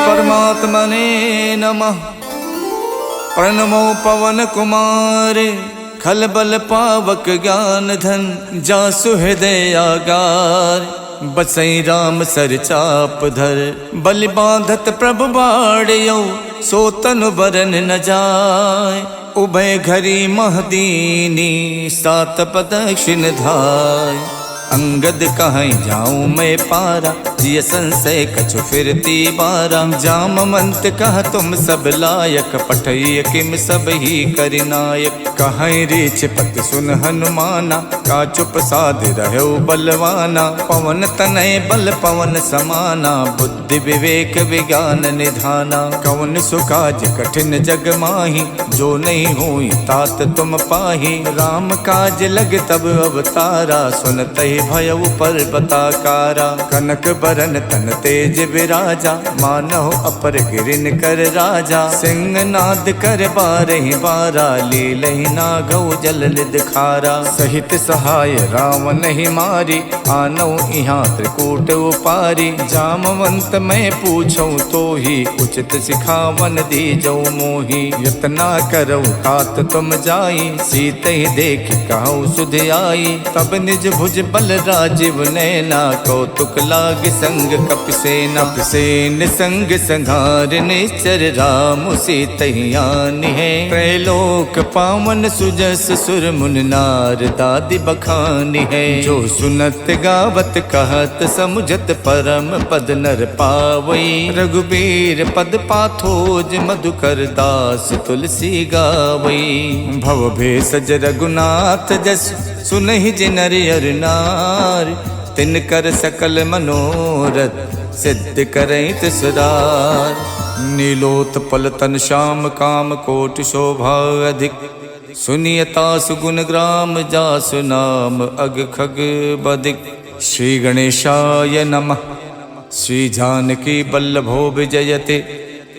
परमात्मने नमः। प्रणमो पवन कुमार खलबल पावक ज्ञान धन जासु हृदय आगार। बसई राम सर चाप धर बलि बांधत प्रभु बाड़ियो सो तनु बरन न जाय। उभय घरी महदीनी सात प्रदक्षिण धाय। अंगद कहीं जाऊं मैं पारा जिय संशय कछु फिरती बारा। जामवंत कह तुम सब लायक पठय किम सब ही करिनायक। कहीं रीछ पति सुन हनुमाना का चुप साध रहो बलवाना। पवन तनय बल पवन समाना बुद्धि विवेक विज्ञान निधाना। कवन सुकाज कठिन जग माही जो नहीं हुई तात तुम पाही। राम काज लग तब अवतारा सुनत भयउ पर्वताकारा। कनक बरन तन तेज विराजा मानहो अपर गिरिन कर राजा। सिंह नाद कर बारहि बारा लीलहि नागौ जल निध खारा। सहित सहाय रावण ही मारी आनौ इहाँ त्रिकूट उपारी। जामवंत मैं पूछूं तो ही उचित सिखावन दीजौ मोही। यतना करौ तात तुम जाई सीत ही देख कहु सुध आई। तब निज भुज बल राजीव नैना कौतुक लाग संग कपिसेना। कपिसेन संग संघार निश्चर राम सीतहियान है। त्रैलोक पावन सुजस सुर मुन नार दादि बखानी है। जो सुनत गावत कहत समुझत परम पद नर पावई। रघुबीर पद पाथोज मधुकर दास तुलसी गावई। भव भेषज रघुनाथ जस सुनहि जिनर अर नार। तिन कर सकल मनोरथ सिद्ध करई तिसरार। नीलोत्पल तन श्याम काम कोटि शोभा अधिक। सुनियता सुगुण ग्राम जासु नाम अग खग बदिक। श्री गणेशाय नमः। श्री जानकी बल्लभो विजयते।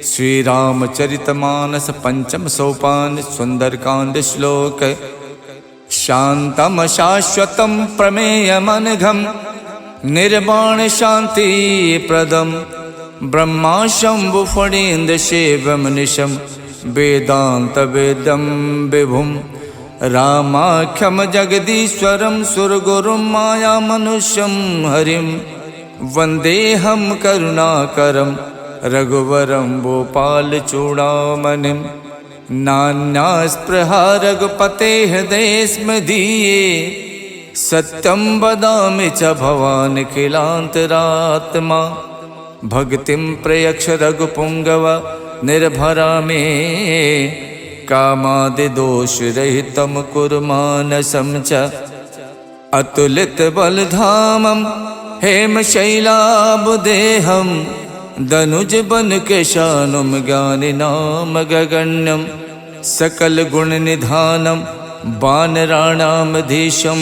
श्री रामचरितमानस पंचम सोपान सुंदरकांड श्लोक। शांतम शाश्वतम प्रमेयमनघम निर्वाण शांति प्रदम। ब्रह्मा शंभु फणीन्द्र शिवम निशम वेदांत वेदम विभुम। रामाख्यम जगदीश्वरम सुरगुरुम माया मनुष्यम हरिम। वंदेहम करुणाकरम रघुवरम भोपाल चूड़ामणिम। नान्या स्पृहा रघुपते हृदय स्मदीये। सत्यम वदामि च भवान् किलांतरात्मा। भक्तिं प्रयक्ष रघुपुंगव निर्भरा मे। कामादि दोष रहितं कुरु मानसं च। अतुलित बलधामं हेमशैलाबुदेहं। दनुज बन केशानुम ज्ञानि नाम गगण्यम। सकल गुण निधानम वानराणामधीशम।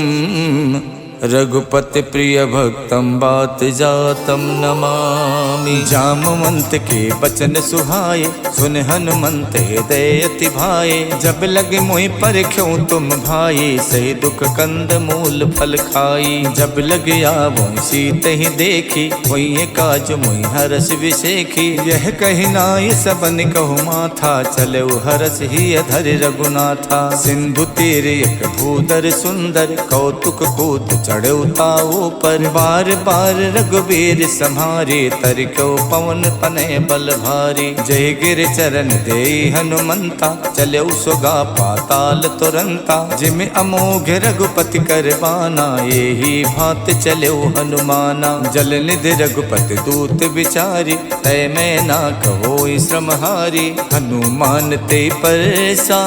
रघुपति प्रिय भक्तम बात जातम नमामि। जामवंत के बचन सुहाए सुन हनुमंत हृदय अति भाए। जब लगे मोहि परख्यों तुम भाई सही दुख कंद मूल फल खाई। जब लगे आवो सीत ही देखी वही काज मोहि हरस विसेखी। यह कही नाय सबन कहु माथा चले हरस ही अधर रघुनाथा। सिंधु तीर एक भूधर सुंदर कौतुक कूत चढ़ उताओ पर। बार बार रघुबीर सम्हारे तरको पवन तनय बल भारी। जय गिर चरण दे हनुमंता चलो सुगा पाताल तुरंता। जिम अमोघ रघुपति कर बाना यही भात चलो हनुमाना। जल निधि रघुपति दूत विचारी तय मैं ना कहो श्रमहारी। हनुमान ते परसा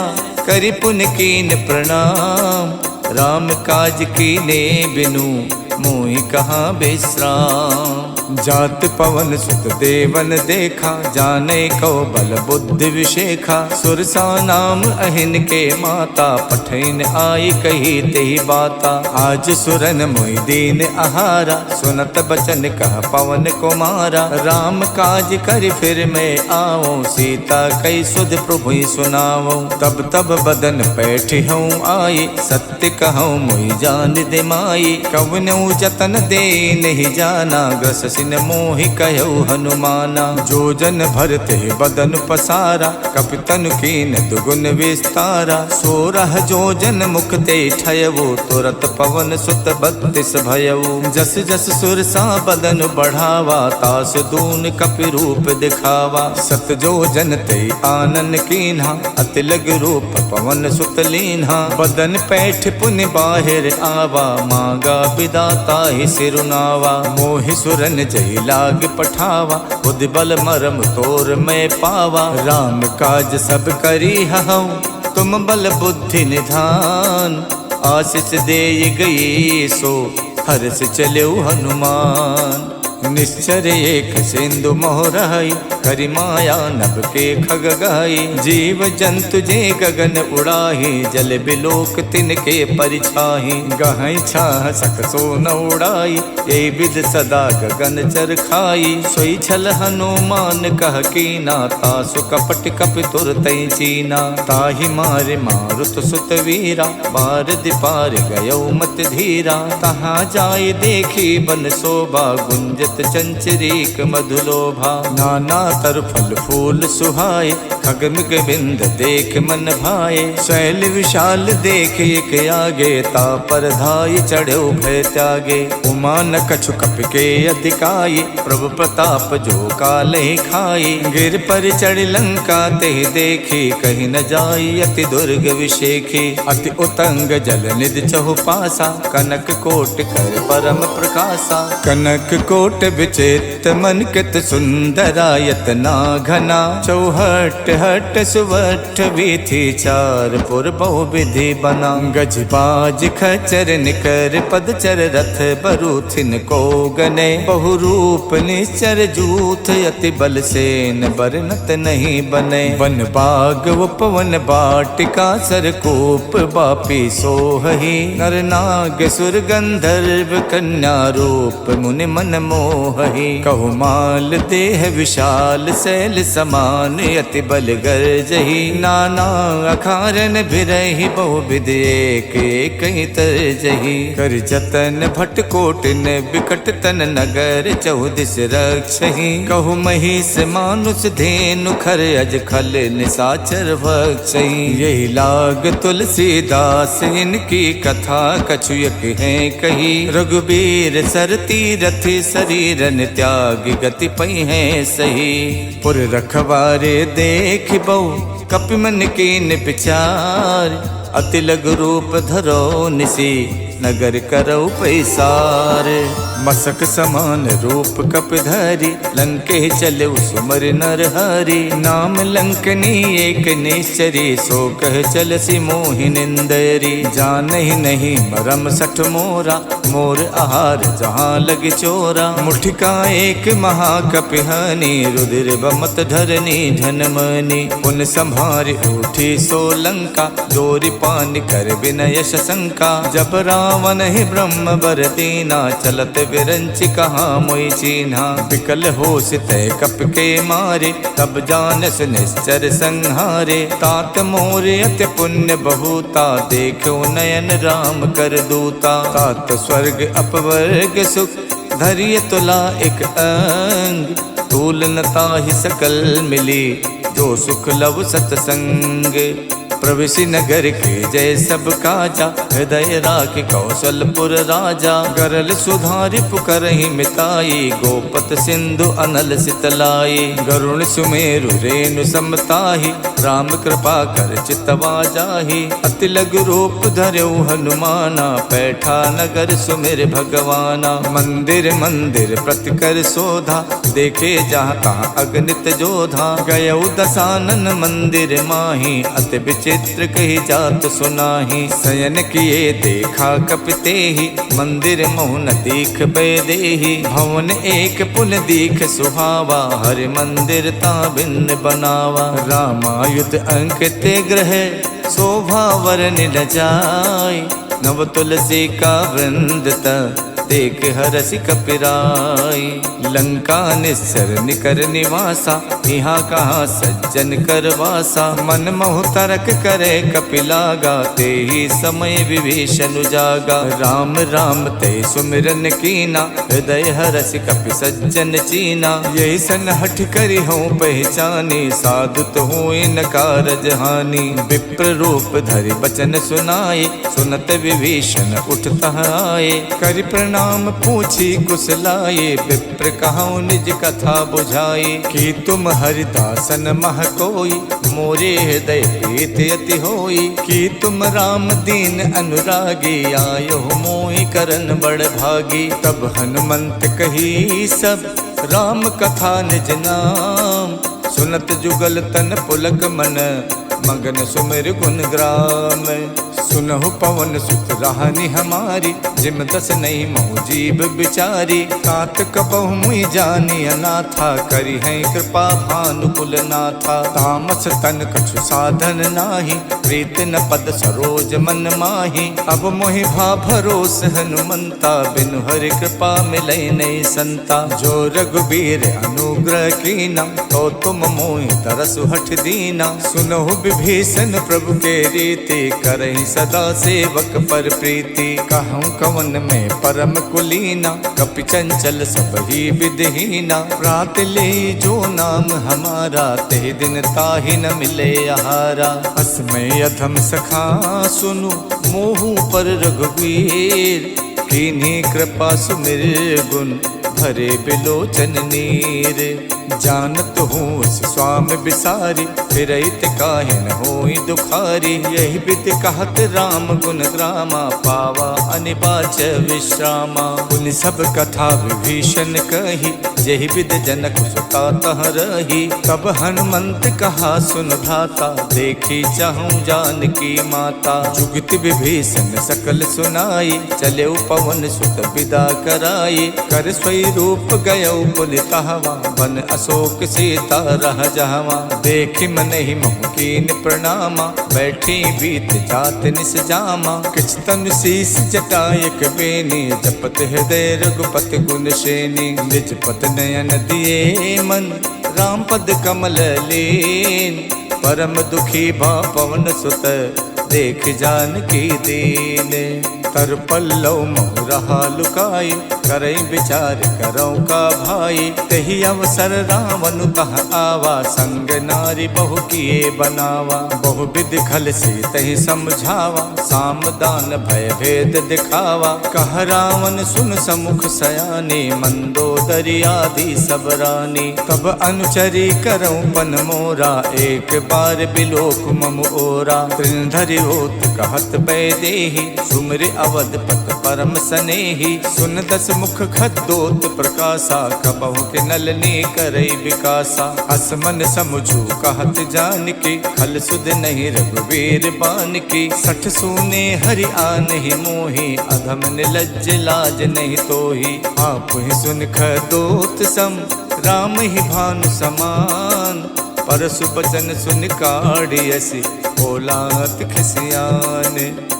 करि पुन कीन प्रणाम। राम काज कीने बिनु मोहि कहाँ विश्राम। जात पवन सुत देवन देखा जाने को बल बुद्धि विशेखा। सुरसा नाम अहिन के माता पठैन आई कही तेहि बाता। आज सुरन मोहि दीन आहारा सुनत बचन कह पवन कुमारा। राम काज कर फिर मैं आओ सीता कई सुध प्रभु सुनाओ। तब तब बदन बैठी हूँ आई सत्य कहूँ मोहि जान दे माई। कवनऊ जतन दे नहीं जाना ग्रस बसिन मोहि कहु हनुमाना। जो जन भरते बदन पसारा, कपितन कीन दुगुन विस्तारा। 16 जो जन मुख ते ठयवो, तुरत पवन सुत 32 भयऊ। जस जस सुरसा बदन बढ़ावा, तास दून कपि रूप दिखावा। 7 जो जन ते आनन कीन्हा, अति लग रूप पवन सुत लीन्हा। बदन पैठ पुनि बाहिर आवा, मांगा विदाता ही सिरुनावा। मोहि सुरन जय लाग पठावा, खुद बल मरम तोर मैं पावा। राम काज सब करी हऊँ, तुम बल बुद्धि निधान। आशीष दे गई सो, हर्ष चलो हनुमान। निश्चर एक सिंधु मोहराई, करि माया नभ के खग गाई। जीव जंतु जे गगन उड़ाही, जल बिलोक तिनके परिछाही। गहई छाह सक सो न उड़ाई, ए विद सदा गगन चर खाई। सोई छल हनुमान कह कीना, तासु कपट कपि तुरतई चीना। ताहि मारे मारुत सुत वीरा, बार दिपार गयो मत धीरा। तहाँ जाय देखी बन शोभा, गुंजत चंचरीक मधुलोभा। नाना तर फल फूल सुहाए, खगमिग बिंद देख मन भाए। शैल विशाल देख एक आगे, ता पर धाय चढ़ो भय त्यागे। उमा न कछु कपि के अधिकाई, प्रभु प्रताप जो कालहि खाई। गिर पर चढ़ लंका ते देखी, कहीं न जाई अति दुर्ग विशेखी। अति उतंग जल निधि चहु पासा, कनक कोट कर परम प्रकाशा। कनक कोट विचित्र मन कित सुंदरायत ना घना। चौहट हट सुवठ वीथी, चार पुर बहु विधि बना। गज बाज खचर निकर पदचर, रथ बरूथिन को गने। बहु रूप निश्चर जूथ, अति बल सेन बरनत नहीं बने। वन बाग उपवन बाटिका, सरकूप बापी सोहही। नर नाग सुर गंधर्व कन्या, रूप मुनि मन मोहही। कहु माल देह विशाल, शैल समान अति बल गर्जही। नाना अखारन भिरहि, बहु विधि एक एक तरजही। कर जतन भट कोटिन, बिकट तन नगर चौदिस रक्षही। कहु महिष मानुष धेनु, खर अज खल निसाचर भक्षही। यही लाग तुलसीदास, इनकी कथा कछुयक है कही। रघुबीर सरती रथि, शरीरन त्याग गति पई है सही। पुर रखवारे देख बहु, कपि मन कीन विचार। अति लघु रूप धरो निसी, नगर करौ पैसार। मसक समान रूप कपिधरि, लंके चलौ सुमर नर हरि। नाम लंकनी एक निश्चरी, सो कह चलसी मोहि निंदरी। जानहि नहीं मरम सठ मोरा, मोर आहार जहाँ लग चोरा। मुठिका एक महाकपिहानी, रुधिर बमत धरनी धनमनी। पुन संभार उठी सो लंका, डोरी पान कर विनय शंका। जब रावण ही ब्रह्म बर दीना, चलत विरंच कहाँ मोई चीन्हा। विकल होश तय कप के मारे, तब जानस निश्चर संहारे। तात मोर अति पुण्य बहुता, देखो नयन राम कर दूता। तात स्वर्ग अपवर्ग सुख, धैर्य तुला एक अंग। तूल नता ही सकल मिली, जो सुख लव सतसंग। प्रविशि नगर के जय सब काजा, हृदय राख कौशलपुर राजा। गरल सुधारि पुकरहि मिताई, गोपत सिंधु अनल सितलाई। गरुण सुमेरु रेणु समताहि, राम कृपा कर चितवा जाहि। अति लघु रूप धर्यो हनुमाना, पैठा नगर सुमिर भगवाना। मंदिर मंदिर प्रति कर शोधा, देखे जहाँ तहाँ अगणित जोधा। गयौ दसानन मंदिर माही, अति चित्र कही जात सुनाही। शयन किए देखा कपिते ही, मंदिर मोहन दीख बेदेही। भवन एक पुन दीख सुहावा, हरि मंदिर ता भिन्न बनावा। रामायुध अंकित ग्रह, शोभा वरन न जाय। नव तुलसी का वृंद देख हरसि कपिराई। लंका निस्सर निकर निवासा, यहाँ कहाँ सज्जन कर वासा। मन मोह तरक करे कपिलागा, ते ही समय विभीषण जागा। राम राम ते सुमिरन कीना, हृदय हरसि कपि सज्जन चीना। यही सन हठ करी हूँ पहचानी, साधु तो हुए न कारज हानि। विप्र रूप धरि बचन सुनाए, सुनत विभीषण उठता आए। करि प्रणाम पूछी कुशलाए, विप्र कहूँ निज कथा बुझाए। कि तुम हरिदासन मह कोई, मोरे हृदय प्रीत अति होई। कि तुम राम दीन अनुरागी, आयो मोहि करन बड़ भागी। तब हनुमंत कही सब, राम कथा निज नाम। सुनत जुगल तन पुलक मन, मगन सुमिर गुण ग्राम। सुनहु पवन सुत राहनि हमारी, जिम दस नहीं मोह जीव बिचारी। तात कबहु मुई जानी अनाथा, करी है कृपा भानुकुल नाथा। तामस तन कछु साधन नाही, प्रीत न पद सरोज मन माही। अब मोहि भा भरोस हनुमंता, बिनु हरि कृपा मिलै नहीं संता। जो रघुबीर अनुग्रह कीना, तो तुम मोहि तरसु हठ दीना। सुनहु विभीषण प्रभु के रीति, करहि सदा सेवक पर प्रीति। कहूँ कवन में परम कुलीना, कपि चंचल सब ही विधहीना। प्रात ले जो नाम हमारा, ते दिन ताहि न मिले आहारा। असमय अधम सखा सुनु, मोहु पर रघुवीर। कीन्ही कृपा सुमिर गुण, भरे बिलोचन नीर। जानत हूँ स्वामी बिसारी, फिरैत काहे न होई दुखारी। यही विद कहत राम गुण ग्रामा, पावा अनिबाच विश्रामा। पुनि सब कथा विभीषण कही, यही विद जनक सुता तह रही। तब हनुमंत कहा सुन भ्राता, देखी चाहूँ जानकी माता। जुगत विभीषण सकल सुनाई, चले पवन सुत विदा कराई। कर स्वई रूप गयो पुलितहवा, बन अशोक सीता रह जहवा। देखि मन ही मोह कीन प्रणामा, बैठी बीत जात निस जामा। किछ तन शीस जटायक बेनी, जपत हृदय रघुपति गुण श्रेणी। निज पत नयन दिए मन, राम पद कमल लीन। परम दुखी भा पवन सुत, देख जानकी दीन। तर पल्लव मोह रहा लुकाई, करई विचार करौ का भाई। तही अवसर रावण तह आवा, संग नारी बहु किए बनावा। बहु विधि खल से तही समझावा, साम दान भय भेद दिखावा। कह रावण सुन समुख सयानी, मंदोदरी आदि सब रानी। तब अनुचरी करौ पन मोरा, एक बार बिलोक मम ओरा। तृणधरि होत कहत पै देहि, सुमिर अवधपत परम सनेही। सुन दस मुख खद्दोत प्रकाशा, कबहु के नलनी करई विकासा। असमन समझू कहत जानकी, खल सुध नहीं रघुवीर बानकी। सठ सूने हरि आनहि मोहि, अधम निलज्ज लाज नहीं तोहि। आप ही सुन खद्दोत सम, राम ही भानु समान। परसु बचन सुन काढ़ियसि, बोलात खिसियान।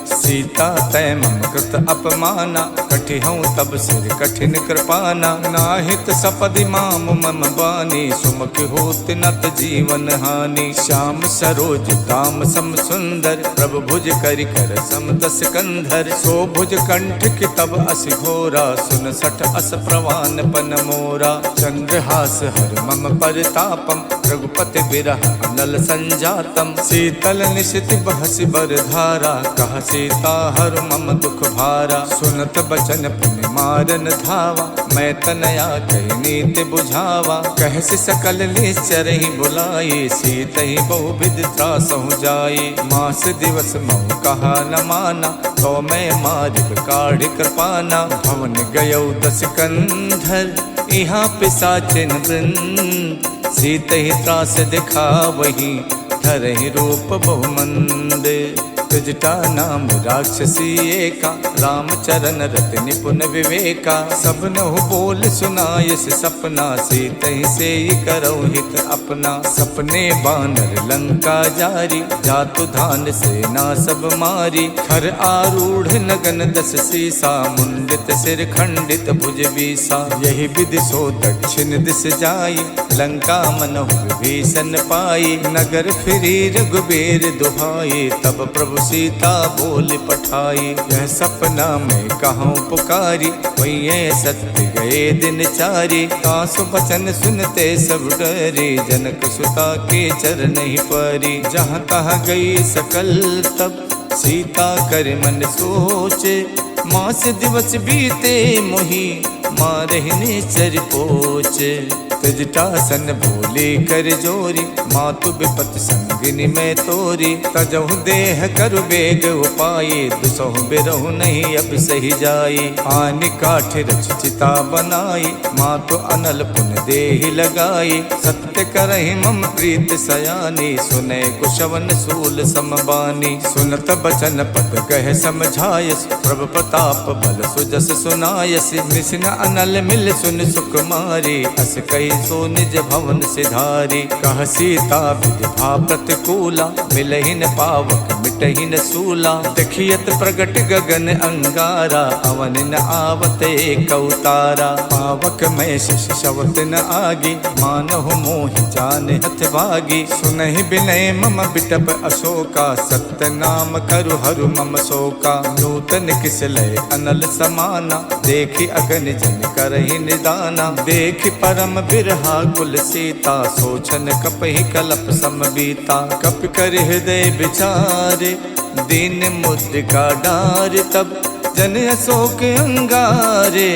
सीता तय मम कृत अपमाना, कठिहऊँ तब सिर कठिन कृपाना। नाहित सपदि माम मम बानी, सुमुख होत नत जीवन हानि। श्याम सरोज दाम सम सुंदर, प्रभु भुज करि कर सम दस कंधर। सो भुज कंठ की तब अस घोरा, सुन सठ अस प्रवान पन मोरा। चंद्रहास हर मम परितापम, रघुपति बिरह अनल संजातम। शीतल निशित बहसि बर धारा, कह सीता हर मम दुख भारा। सुनत बचन पुनि मारन धावा, मैं तनया कही नीति बुझावा। कहसि सकल निश्चर ही बुलाई, सीत ही बहु विधि त्रासहु जाई। मास दिवस महु कहा न माना, तो मैं मारिब काढ़ कृपाना। भवन गयौ दस कंधर, यहाँ पिशाचिन वृंद। सीत ही त्रास दिखा वही, धरहि रूप बहुमंद। त्यजटा नाम राक्षसी एका, रामचरण रति निपुण विवेका। सबनहु बोल सुनायस सपना, सीतहि से करौ हित अपना। सपने बानर लंका जारी, जातु धान सेना सब मारी। खर आरूढ़ नगन दस सीसा, मुंडित सिर खंडित भुज बीसा। यही विधि सो दक्षिण दिस जाई, लंका मनहु विभीषण पाई। नगर फिरी रघुबीर दुहाई, तब प्रभु सीता बोल पठाई। यह सपना में कहूँ पुकारी, वही सत्य गए दिन चारी। तासु बचन सुनते सब डरे, जनक सुता के चरण ही परी। जहाँ तहाँ गई सकल तब, सीता कर मन सोचे। मास दिवस बीते मोही, मारहिने चर पोचे। त्यजटा सन बोले कर जोरी, मातु विपत संगिनी में तोरी। तजहु देह करु बेग उपाये, दुसहु बिरहु नहीं अब सही जाई। आनि काठ रच चिता बनाई, मातु अनल पुन देहि लगाई। सत्य करहि मम प्रीत सयानी, सुने कुशवन सूल समबानी। सुनत बचन पद कह समझायस, प्रभु प्रताप बल सुजस सुनायस। निसिन अनल मिल सुन सुकुमारी, अस कही सो निज भवन सिधारी। कह सीता विधि भा प्रतिकूला, मिलहि न पावक मिटहि न सूला। देखियत प्रगट गगन अंगारा, अवन न आवत एक अवतारा। पावक में शिष शवत न आगी, मानहु मोहि जान हथ भागी। सुनहि विनय मम बिटप अशोका, सत्य नाम करु हरु मम शोका। नूतन किस लय अनल समाना, देखि अगन जन करहि निदाना। देखि परम बिरहा कुल सीता, सोचन कपहि कलप समबीता। कप कर हृदय विचारे, दीन मुद्रिका डार। तब जन अशोक अंगारे,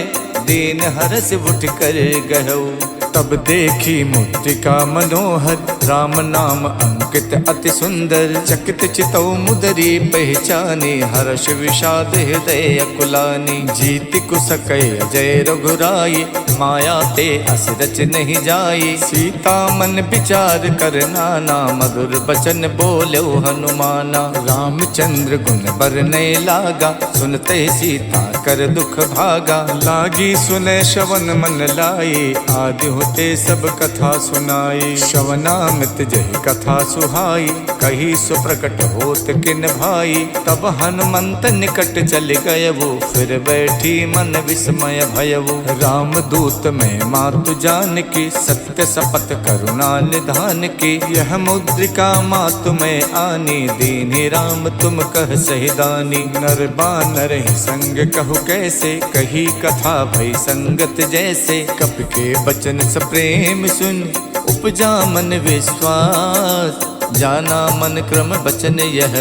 दीन हरस उठ कर गहु। तब देखी मुद्रिका मनोहर, राम नाम अंकित अति सुंदर। चकित चितौ मुदरी पहचानी, हर्ष विषाद हृदय अकुलानी। जीति कुसकय अजय रघुराई, माया ते अस रच नहीं जाई। सीता मन विचार कर नाना, मधुर बचन बोलो हनुमाना। रामचंद्र गुण बरनय लागा, सुनते सीता कर दुख भागा। लागी सुने श्रवण मन लाई, आदि होते सब कथा सुनाई। श्रवणामृत जहि कथा सुहाई, कही सुप्रकट होत किन भाई। तब हनुमंत निकट चल गयवु, फिर बैठी मन विस्मय भयवु। राम दूत में मातु जान की, सत्य शपथ करुणा निधान की। यह मुद्रिका मातु में आनी, दीन्हि राम तुम कह सहिदानी। नर बानर ही संग कहु कैसे, कही कथा भई संगत जैसे। कप के बचन प्रेम सुन, उपजा मन विश्वास। जाना मन क्रम बचन यह,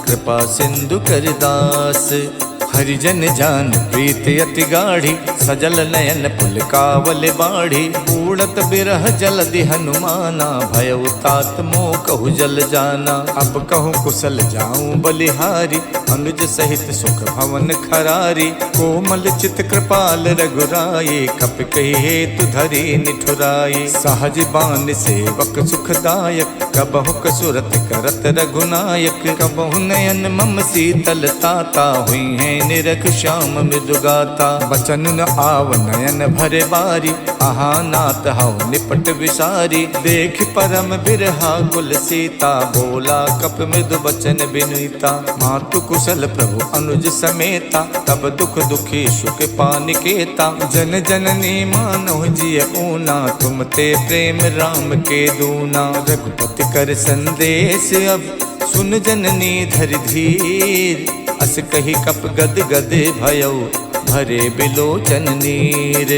कृपा सिंधु कर दास। हरिजन जान प्रीत अति गाढ़ी, सजल नयन पुलकावल बाढ़ी। उड़त बिरह जलधि हनुमाना, भयउ तात मोह कहु जल जाना। अब कहूँ कुशल जाऊं बलिहारी, अनुज सहित सुख भवन खरारी। कोमल चित कृपाल रघुराई, कप कही हेतु धरी निठुराई। सहज बान सेवक सुखदायक, कबहु कसुरत करत रघुनायक। कबहु नयन मम शीतल ताता, हुई है निरख श्याम मृदुगाता। बचन न आव नयन भरे बारी, आहा नाथ हऊ निपट विसारी। देख परम बिरहा कुल सीता, बोला कप मृदु बचन बिनुता। मातु कुशल प्रभु अनुज समेता, तब दुख दुखी सुख पानिकेता। जन जननी मानो जिय ऊना, तुम ते प्रेम राम के दूना। रघुपति कर संदेश अब, सुन जननी धर धीर। अस कही कप गद गद भयउ, भरे बिलोचन नीर।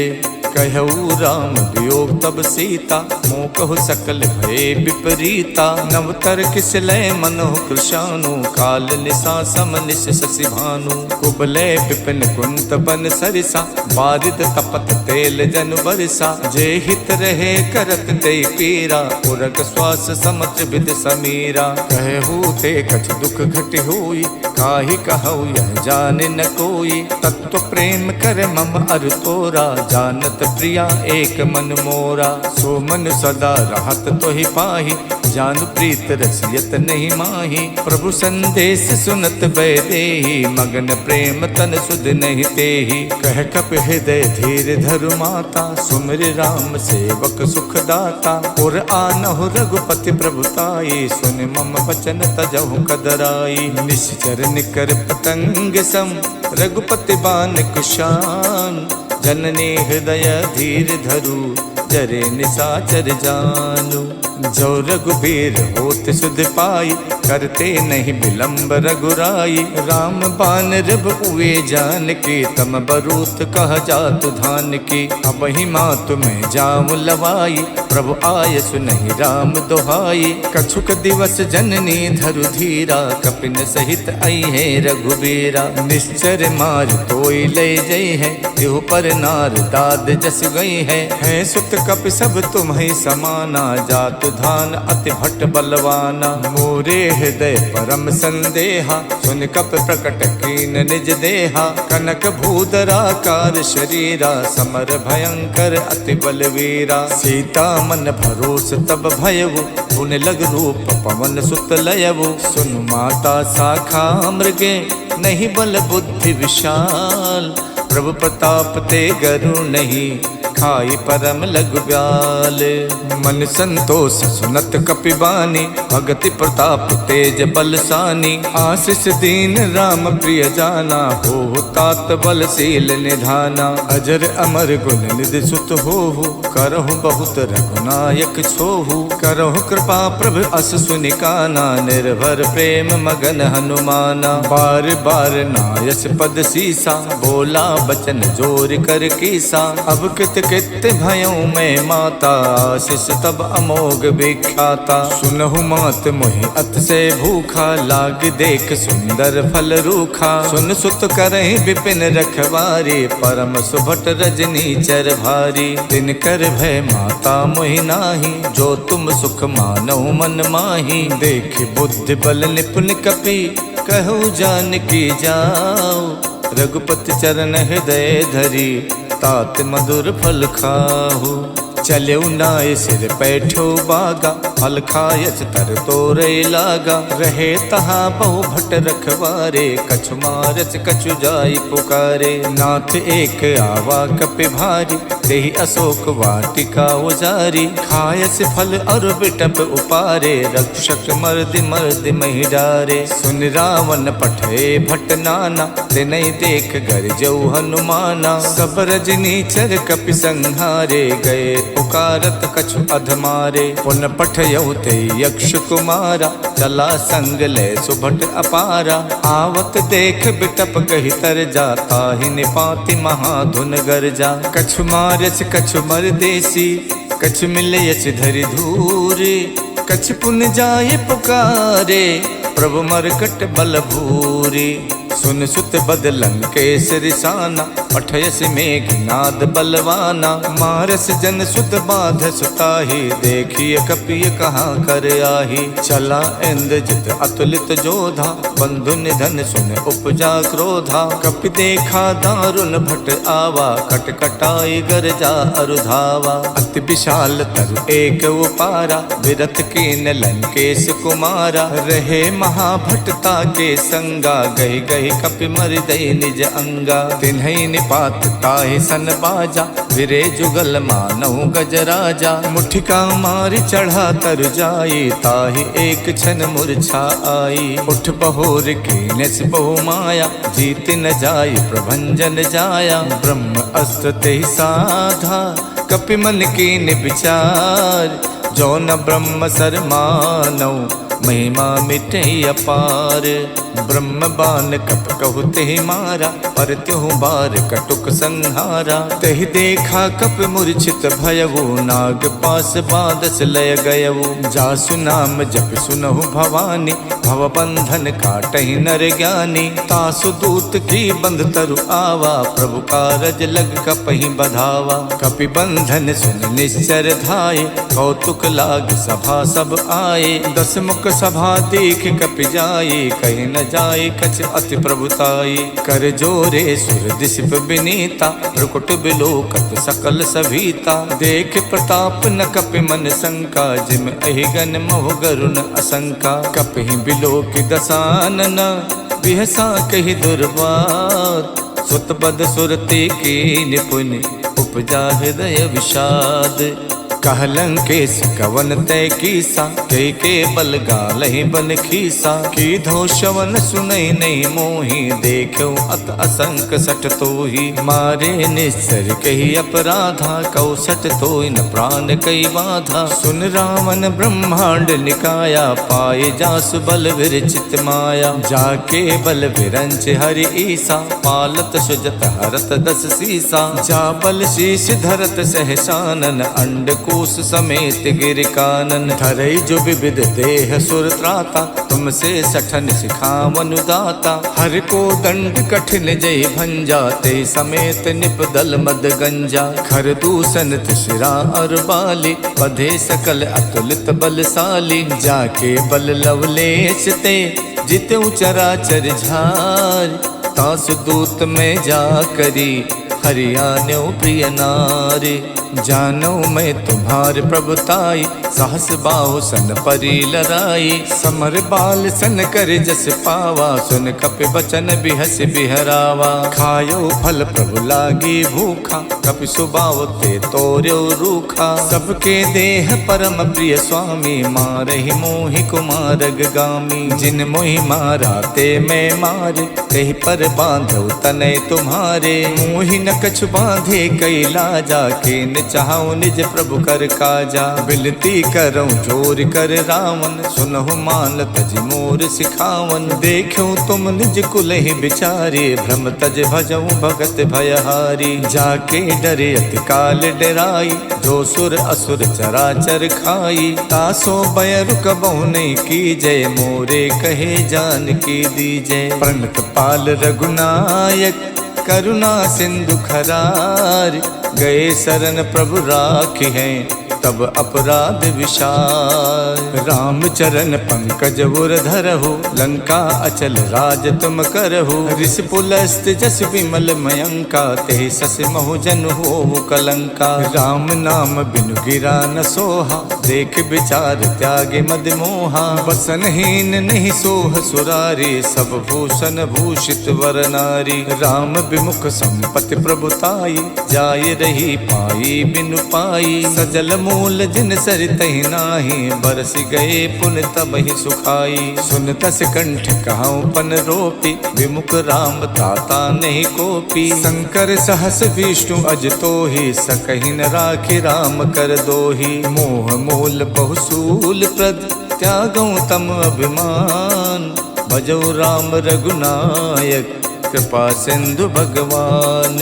कहऊ राम वियोग तब सीता, मोह कहु सकल भय विपरीता। नवतर किस लय मनोह कृशानु, काल निशा सम निश शशि भानु। कुबलय विपिन कुंत बन सरिसा, बारिद तपत तेल जन बरसा। जे हित रहे करत ते पीरा, उरग श्वास समत विद समीरा। कहू ते कछ दुख घट होई, काहि कहऊ यह जाने न कोई। तत्व प्रेम कर मम अर तोरा, जानत प्रिया एक मन मोरा। सो मन सदा रहत तो ही पाही, जानु प्रीत रसियत नहीं माही। प्रभु संदेश सुनत बैदेही, मगन प्रेम तन सुध नहीं तेही। कह कप हृदय धीर धरु माता, सुमिर राम सेवक सुख दाता। और आनहु रघुपति प्रभुताई, सुन मम वचन तजहु कदराई। निश्चर निकर पतंग सम, रघुपति बान कुशान। जननी हृदय धीर धरु, जरे निसाचर जानू। जो रघुबीर होत सुध पाई, करते नहीं विलंब रघुराई। राम बान रब हुए जान की, तम बरूत कह जातु धान की। अब ही मातु में जाऊं लवाई, प्रभु आय सुनहि राम दोहाई। कछुक दिवस जननी धरु धीरा, कपिन सहित आई है रघुबीरा। निश्चर मार तोई ले जई है, तिहु पर नार दाद जस गई है। सुत कप सब तुम्हें समाना, जातु धान अति भट्ट बलवाना। मोरे हृदय परम संदेहा, सुन कप प्रकट कीन निज देहा। कनक भूधराकार शरीरा, समर भयंकर अति बलवीरा। सीता मन भरोस तब भयउ, पुन लग रूप पवन सुत लयउ। सुन माता शाखा मृगे, नहीं बल बुद्धि विशाल। प्रभु प्रताप ते गरु नहीं, खाई परम लघु ब्याल। मन संतोष सुनत कपिबानी, भगति प्रताप तेज बलसानी। आशीष दीन राम प्रिय जाना, हो तात बलशील निधाना। अजर अमर गुण निधि सुत होहु, करहु बहुत रघुनायक छोहु। करहु कृपा प्रभु अस सुनिकाना, निर्भर प्रेम मगन हनुमाना। बार बार नायस पद सीसा, बोला बचन जोर कर कीसा। अब कित कित भयऊ मैं माता, आशीष तब अमोघ विख्याता। सुनहु मात मोहि अत से भूखा, लाग देख सुंदर फल रूखा। सुन सुत करहि विपिन रखवारी, परम सुभट रजनी चर भारी। तिन कर भय माता मोहि नाही, जो तुम सुख मानहु मन माही। देख बुद्धि बल निपुण कपि, कहु जानकी जाओ। रघुपति चरण हृदय धरी, तात मधुर फल खाहु। चलेउ नाय सिर पैठो बागा, फल खायच तर तोरे लागा। रहे तहाँ बहु भट रखवारे, कछु मारच कछु जाई पुकारे। नाथ एक आवा कपि भारी, देहि अशोक वाटिका उजारी। खायस फल और बिटप उपारे, रक्षक मर्दि मर्दि महि डारे। सुन रावण पठे भट नाना, तिनहि देख गरजऊ हनुमाना। सब रजनीचर कपि संहारे, गए पुकारत कछु अधमारे। पुन पठयउ ते यक्ष कुमारा, चला संग ले सुभट अपारा। आवत देख बिटप कहि तर जाता, ही निपाति महाधुन गरजा। कछु मारच कछु मर देसी, कछु मिलयच धरि धूरे। कछु पुन जाय पुकारे, प्रभु मरकट बल भूरे। सुन सुत बदलन केस रिसाना, पठयस मेघनाद बलवाना। मारस जन सुत बाध सुताही, देखिए कपिय कहाँ कर आही। चला इंद्रजित अतुलित जोधा, बंधु निधन सुन उपजा क्रोधा। कपि देखा दारुण भट आवा, कटकटाई गरजा अरुधावा। अति विशाल तरु एक उपारा, विरथ कीन लंकेश कुमारा। रहे महाभटता के संगा, गहि गहि कपि मर दई निज अंगा। तिन्हई निपात ताहि सन बाजा, विरे जुगल मानहु गजराजा। मुठिका मारि चढ़ा तर जाई, ताहि एक क्षण मूर्छा आई। उठ बहोर कीनेस बहु माया, जीत न जाई प्रभंजन जाया। ब्रह्म अस्त्र तेहि साधा, कपि मन कीन विचार। जो न ब्रह्म सर मानौ, महिमा मिटे अपार। ब्रह्म बान कप कहु तेहि मारा, पर त्यों बार कटुक संहारा। तेहि देखा कप मूर्छित भयउ, नाग पास बादस लय गयउ। जासु नाम जप सुनहु भवानी, भव बंधन काटहि नर ज्ञानी। तासु दूत की बंध तरु आवा, प्रभु कारज लग कपहि बधावा। कपि बंधन सुन निश्चर धाये, कौतुक लाग सभा सब आए। दस मुख सभा देख कपि जाये, कहीं न जाए कछ अति प्रभुताई। कर जोरे सुर दिशप विनीता, प्रकुट बिलोकत सकल सभीता। देख प्रताप न कपि मन शंका, जिम अहिगन मोह गरुण असंका। कपि बिलोक दसानन, बिहसा कहि दुर्बात। सुत बद सुरते की निपुण, उपजा हृदय विषाद। कहलंकेश कवन तय कीसा, के बल गालहि बन खीसा। की धो शवन सुनई नहीं मोही, देखो अत असंक सट तोही। मारे निश्चर कही अपराधा, कौ सट तोय न प्राण कई बाधा। सुन रावण ब्रह्मांड निकाया, पाए जासु बल विरचित माया। जाके बल विरंच हरि ईसा, पालत सुजत हरत दस सीसा। जा बल शीश धरत सहसानन, अंड कोश समेत गिर कानन। धरई जो विविध देह सुर त्राता, तुमसे सठन सिखावन दाता। हर को दंड कठिन जय भंजा, ते समेत निप दल मद गंजा। खर दूषण तिशिरा और बाली, बधे सकल अतुलित बलशाली। जाके बल लवलेश ते, जितु चराचर झार। तासु दूत में जा करी, हरियाण्यो प्रिय नारी। जानो मैं तुम्हार प्रभुताई, सहस बाहु सन परी लराई। समर बाल सन कर जस पावा, सुन कपि बचन बिहस बिहरावा। खायो फल प्रभु लागी भूखा, कपि सुबाव ते तोर्यो रूखा। सबके देह परम प्रिय स्वामी, मारहि मोहि कुमारग गामी। जिन मोहि मारा ते मैं मारे, तेहि पर बांधो तनय तुम्हारे। मोहि न कछु बांधे कई लाजा, के चाहूं निज प्रभु कर काजा। बिलती करऊं जोर कर रावण, सुनहु मान तज मोर सिखावन। देखूं तुम निज कुल ही बिचारे, भ्रम तज भजऊं भगत भयहारी। जाके डरे अति काल डराई, जो सुर असुर चराचर खाई। तासो बयरु कबहु नहीं कीजय, मोरे कहे जान की दीजय। प्रणत पाल रघुनायक, करुणा सिंधु खरार। गए शरण प्रभु राखी हैं, तब अपराध विशाल। राम चरण पंकज उर धरहु, लंका अचल राज तुम करहु। ऋषि पुलस्त जस विमल मयंका, ते सस महु जन हो कलंका। राम नाम बिनु गिरा न सोहा, देख विचार त्यागे मद मोहा। बसनहीन नहीं सोह सुरारी, सब भूषण भूषित वर नारी। राम विमुख संपत्ति प्रभुताई, जाय रही पाई बिनु पाई। सजल मूल जिन सरितहि नाही, बरस गए पुन तबहि सुखाई। सुन तस कंठ कहऊं पन रोपी, विमुख राम ताता नहीं कोपी। शंकर सहस विष्णु अज तोहि, सकहि न राखि राम कर दोहि। मोह मूल बहुसूल प्रद, त्यागऊं तम अभिमान। भजौ राम रघुनायक, कृपा सिंधु भगवान।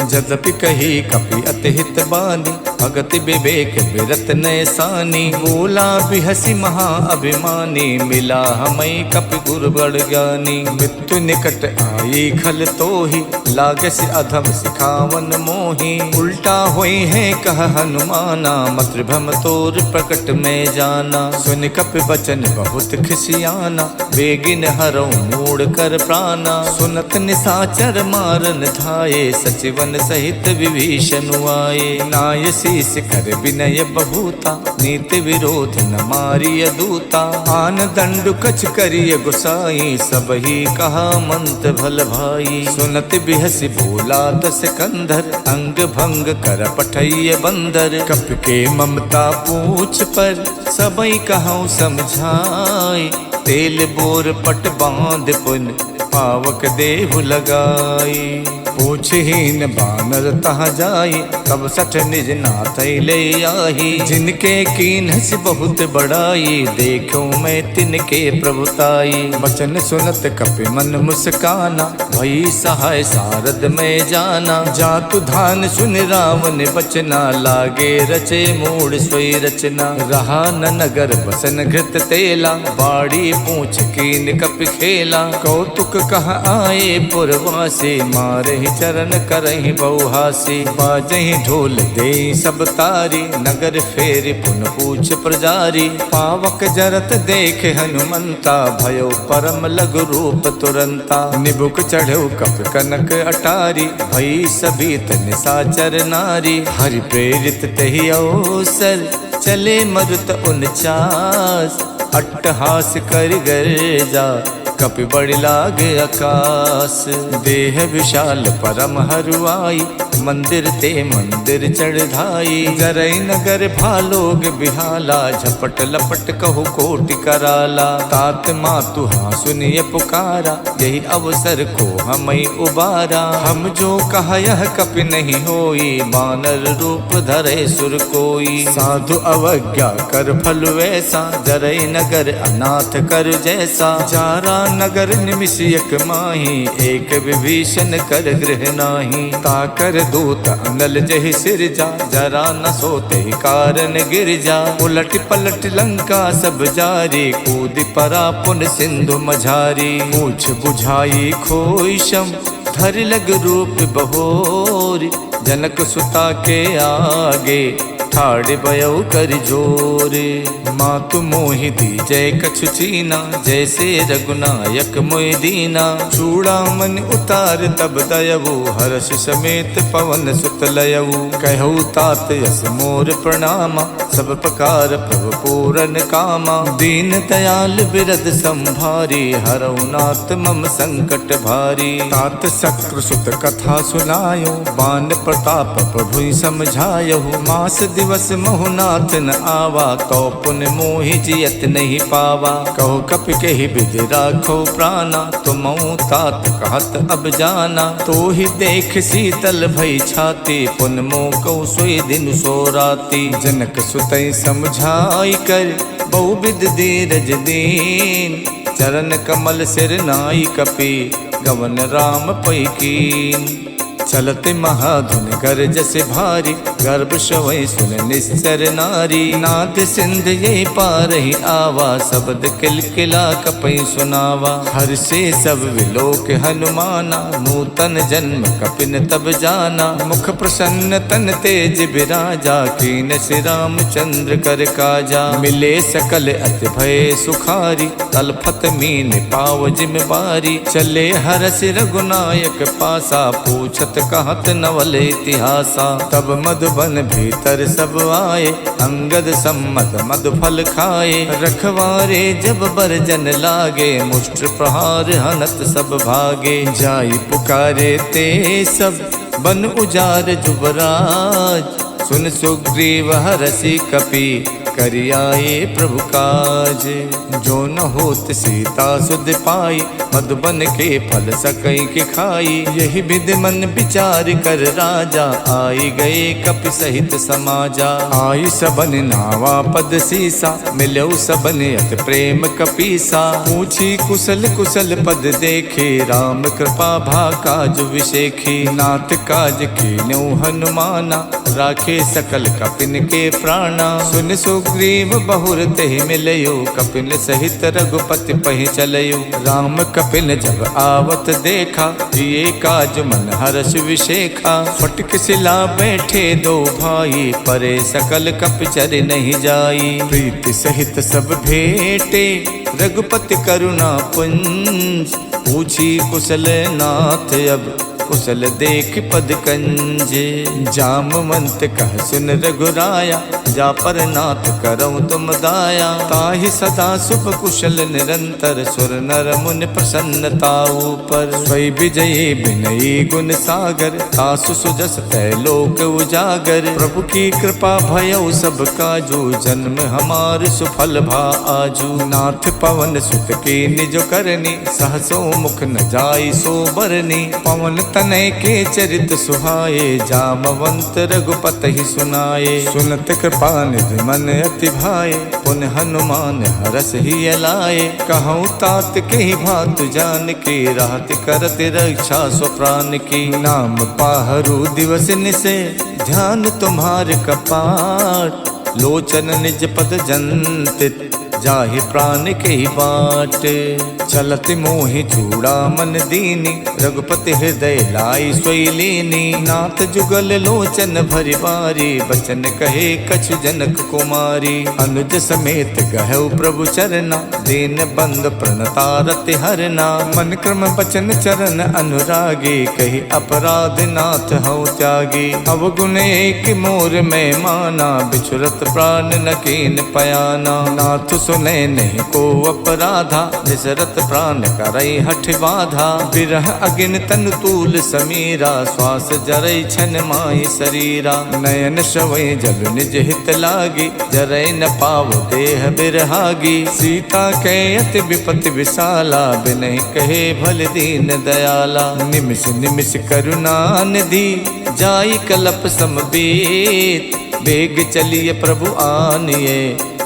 जदपि कही कपि अति हित बानी, भगति विवेक बिरत नैसानी। बोला बिहसी महा अभिमानी, मिला हमई कपि गुरु बड़ ज्ञानी। मृत्यु निकट आई खल तोहि, लागस अधम सिखावन मोहि। उल्टा होई है कह हनुमाना, मातृभ्रम तोर प्रकट में जाना। सुन कपि बचन बहुत खिसियाना, बेगिन हरौ मूड़ कर प्राणा। सुनत निसाचर मारन धाये, सचिवन सहित विभीषण आए। नाय शीस कर विनय बहुता, नीति विरोध न मारिय दूता। आन दंडु कछ करिय गुसाई, सब ही कहा मंत भल भाई। सुनत बिहसी बोला दस कंधर, अंग भंग कर पठैय बंदर। कप के ममता पूछ पर, सबई कहूँ समझाई। तेल बोर पट बांध पुन, पावक देहु लगाई। पूछहीन बानर तहाँ जाई, तब सठ निज नाथ ले आई। जिनके कीन से बहुत बड़ाई, देखो मैं तिनके प्रभुताई। बचन सुनत कपि मन मुस्काना, भई सहाय सारद में जाना। जातु धान सुन रावण बचना, लागे रचे मूड सोई रचना। रहा न नगर बसन घृत तेला, बाड़ी पूछ कीन कपि खेला। कौतुक कह आए पुरवासी, मारे चरण करहि बहुहासी। बाजहि ढोल दे सब तारी, नगर फेर पुन पूछ प्रजारी। पावक जरत देख हनुमंता, भयो परम लघु रूप तुरंता। निबुक चढ़ो कप कनक अटारी, भई सभी निशाचर नारी। हरि प्रेरित तहि अवसर, चले मरुत 49। अट्टहास कर गर्जा, कपि बड़ लाग आकाश। देह विशाल परम हरुआई, मंदिर ते मंदिर चढ़ाई। जरई नगर भालोग बिहाला, झपट लपट कहु कोटि कराला। तात मातु हाँ सुनिए पुकारा, यही अवसर को हमें उबारा। हम जो कहा यह कपि नहीं होई, बानर रूप धरे सुर कोई। साधु अवज्ञा कर फल वैसा, जरई नगर अनाथ कर जैसा। जारा नगर निमिषयक माही, एक विभीषण कर गृह नाही। ताकर दूत अनल जहि सिरजा, जरा न सोते कारण गिर जा। उलट पलट लंका सब जारी, कूद परा पुन सिंधु मझारी। पूछ बुझाई खोई शम, धर लग रूप बहोर। जनक सुता के आगे, ठाड़ भयो कर जोरे। मातु मोहि दीजय कछु चीना, जैसे रघुनायक मोहि दीना। चूड़ामन उतार तब दयवु, हर्ष समेत पवन सुत लयवु। कहु तात यस मोर प्रणामा, सब प्रकार प्रभु पूरन कामा। दीन दयाल बिरद संभारी, हरऊ नाथ मम संकट भारी। तात शक्रु सुत कथा सुनायो, बान प्रताप प्रभु समझायो। मास दिवस मोहनाथ न आवा, तो पुन मोहि जियत नहीं पावा। कहो कपि कहि विधि राखो प्राणा, तुमऊ तात कहत अब जाना। तो ही देख शीतल भई छाती, पुन मोह कौ सोई दिन सो राती। जनक सुतई समझाई कर, बहुविध धीरज दीन। चरण कमल सिर नाई कपि, गवन राम पै कीन। चलते महाधुन गरजस भारी, गर्भ शवै सुन निश्चर नारी। नाद सिंध ये पार ही आवा, शब्द किलकिला कपै सुनावा। हर से सब विलोक हनुमाना, नूतन जन्म कपिन तब जाना। मुख प्रसन्न तन तेज बिराजा, कीन श्री रामचंद्र कर काजा। मिले सकल अति भय सुखारी, तलफत मीन पाव जिम बारी। चले हरस रघुनायक पासा, पूछत कहत नवल इतिहासा। तब मधुबन भीतर सब आए, अंगद सम्मत मधु फल खाए। रखवारे जब बरजन लागे, मुष्ट प्रहार हनत सब भागे। जाई पुकारे ते सब, बन उजार जुबराज। सुन सुग्रीव हरषि कपि, करियाए प्रभु काज। जो न होत सीता सुध पाई, मधुबन के फल सकई के खाई। यही विधि मन विचार कर राजा, आई गए कपि सहित समाजा। आई सबन नावा पद सीसा, मिलऊ सबन अत प्रेम कपीसा। पूछी कुशल कुशल पद देखे, राम कृपा भा काज विशेखी। नाथ काज कीन्यौ हनुमाना, राखे सकल कपिन के प्राणा। सुन सुग्रीव बहुर तेहि मिलयो, कपिन सहित रघुपति पहि चलयो। राम कपिन जब आवत देखा, ये काज मन हर्ष विशेखा। फटक सिला बैठे दो भाई, परे सकल कपिचर नहीं जाई। प्रीति सहित सब भेटे, रघुपति करुणा पुंज। पूछी कुशल नाथ अब, कुशल देख पद कंजे। जामवंत कह सुन रघुराया, जा पर नाथ करऊँ तुम दाया। ताहि सदा सुख कुशल निरंतर, सुर नर मुनि प्रसन्नता ऊपर। स्वै विजयी विनयी गुण सागर, तासु सुजस तै लोक उजागर। प्रभु की कृपा भयउ सब काजू, जन्म हमार सुफल भा आजू। नाथ पवन सुत की निज करनी, सहसो मुख न जाई सो बरनी। पवन तनय के चरित सुहाए, जामवंत रघुपति ही सुनाए। सुनत कृपा निधि मन अति भाए, पुन हनुमान हरस ही अलाए। कहूँ तात के ही भात जान के, राहत करत रक्षा स्व प्राण की। नाम पाहरु दिवस निसे, ध्यान तुम्हार कपाट। लोचन निज पद जंतित, जाहि प्राण के ही बाट। चलत मोहि चूड़ा मन दीनी, रघुपति हृदय लाई सोई लीनी। नाथ जुगल लोचन भरि बारी, बचन कहे कछु जनक कुमारी। अनुज समेत गहु प्रभु चरना, दीन बंद प्रणतारति हरना। मन क्रम बचन चरण अनुरागी, कही अपराध नाथ हऊ त्यागी। अवगुण एक मोर में माना, बिछुरत प्राण न कीन पयाना। नाथ सुने नहीं को अपराधा, निसरत प्राण करई हठ बाधा। बिरह अगिन तन तूल समीरा, श्वास जरई छन माई शरीरा। नयन श्रवै जल निज हित लागी, जरई न पाव देह बिरहागी। सीता के अति विपति विशाला, बिनहि कहे भल दीन दयाला। निमिष निमिष करुणा निधि, जाई कलप समबीत। बेग चलिए प्रभु आनिए,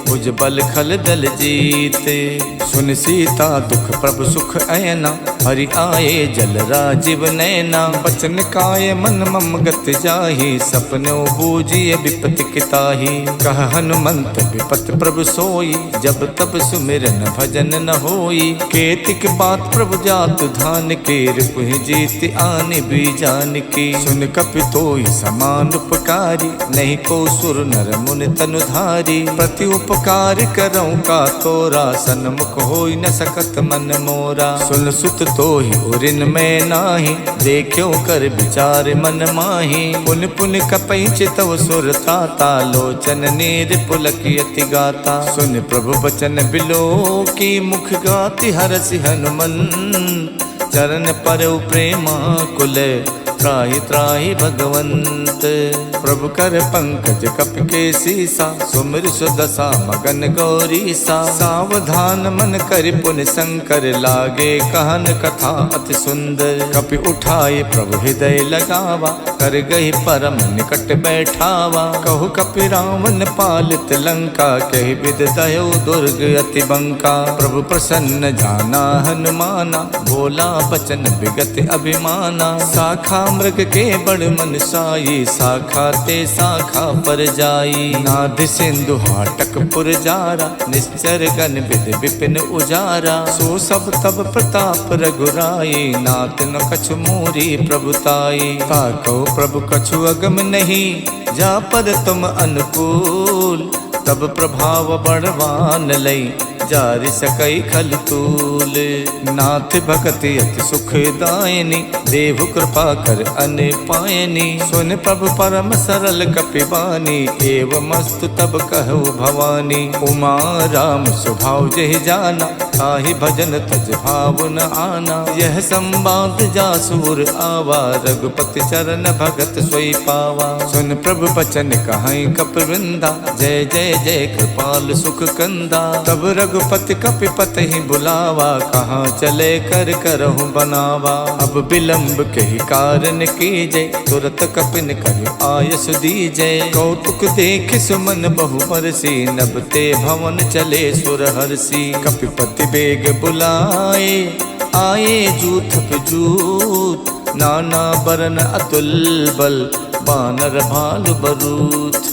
भुज बल खल दल जीते। सुन सीता दुख प्रभु सुख ऐना, हरि आए जल राजीव नैना। बचन काय मन मम गत जाहि, सपनो बूझिए विपति किताहि। कह हनुमंत विपत प्रभु सोई, जब तब सुमिरन भजन न होई। केतिक बात प्रभु जातु धान के, रिपुहि जीत आनि बीजान की। सुन कपितोई समान उपकारी, नहीं को सुर नर मुनि तनुधारी। प्रति उपकार करऊँ का तोरा, सन्मुख होई न सकत मन मोरा। सुन सुत तो ही उरिन में नाही, देखो कर विचार मन माही। पुन पुन कपई चितव सुर ताता, लोचन नीर पुलक यति गाता। सुन प्रभु बचन बिलो की, मुख गाति हरसि हनुमंत। चरण पर प्रेमा कुल, त्राहि त्राहि भगवंत। प्रभु कर पंकज कपि के सीसा, सुमिर सुदशा मगन गौरीसा। सावधान मन कर पुन शंकर, लागे कहन कथा अति सुंदर। कपि उठाए प्रभु हृदय लगावा, कर गही परम निकट बैठावा। कहु कपि रावण पालित लंका, कहि विद दयो दुर्ग अति बंका। प्रभु प्रसन्न जाना हनुमाना, बोला बचन विगत अभिमाना। शाखा मृग के बड़ मन साई, शाखा ते शाखा पर जाई। नाद सिंधु हाटक पुर जारा, निश्चर गण विद विपिन उजारा। सो सब तब प्रताप रघुराई, नाथ न कछु मोरी प्रभुताई। ताको प्रभु कछु अगम नहीं, जा पर तुम अनुकूल। तब प्रभाव बड़वान लई, जारि सकई खल तूल। नाथ भगति अति सुखदायनी, देव कृपा कर अन पायनी। सुन प्रभु परम सरल कपिबानी, एवं मस्तु तब कहु भवानी। उमा राम स्वभाव जहि जाना, ताहि भजन तज भाव न आना। यह संवाद जासुर आवा, रघुपति चरण भगत सोई पावा। सुन प्रभु बचन कहाई कपिवृंदा, जय जय जय कृपाल सुख कंदा। तब रघुपति कपिपत ही बुलावा, कहाँ चले कर करहु बनावा। अब विलंब के ही कारण कीजय, तुरत कपिन कहि आयस दीजय। कौतुक देख सुमन बहु बरसी, नभ ते भवन चले सुर हरसी। कपिपति बेग बुलाए, आए जूथ पे जूथ। नाना बरन अतुल बल, बानर भालु बरूथ।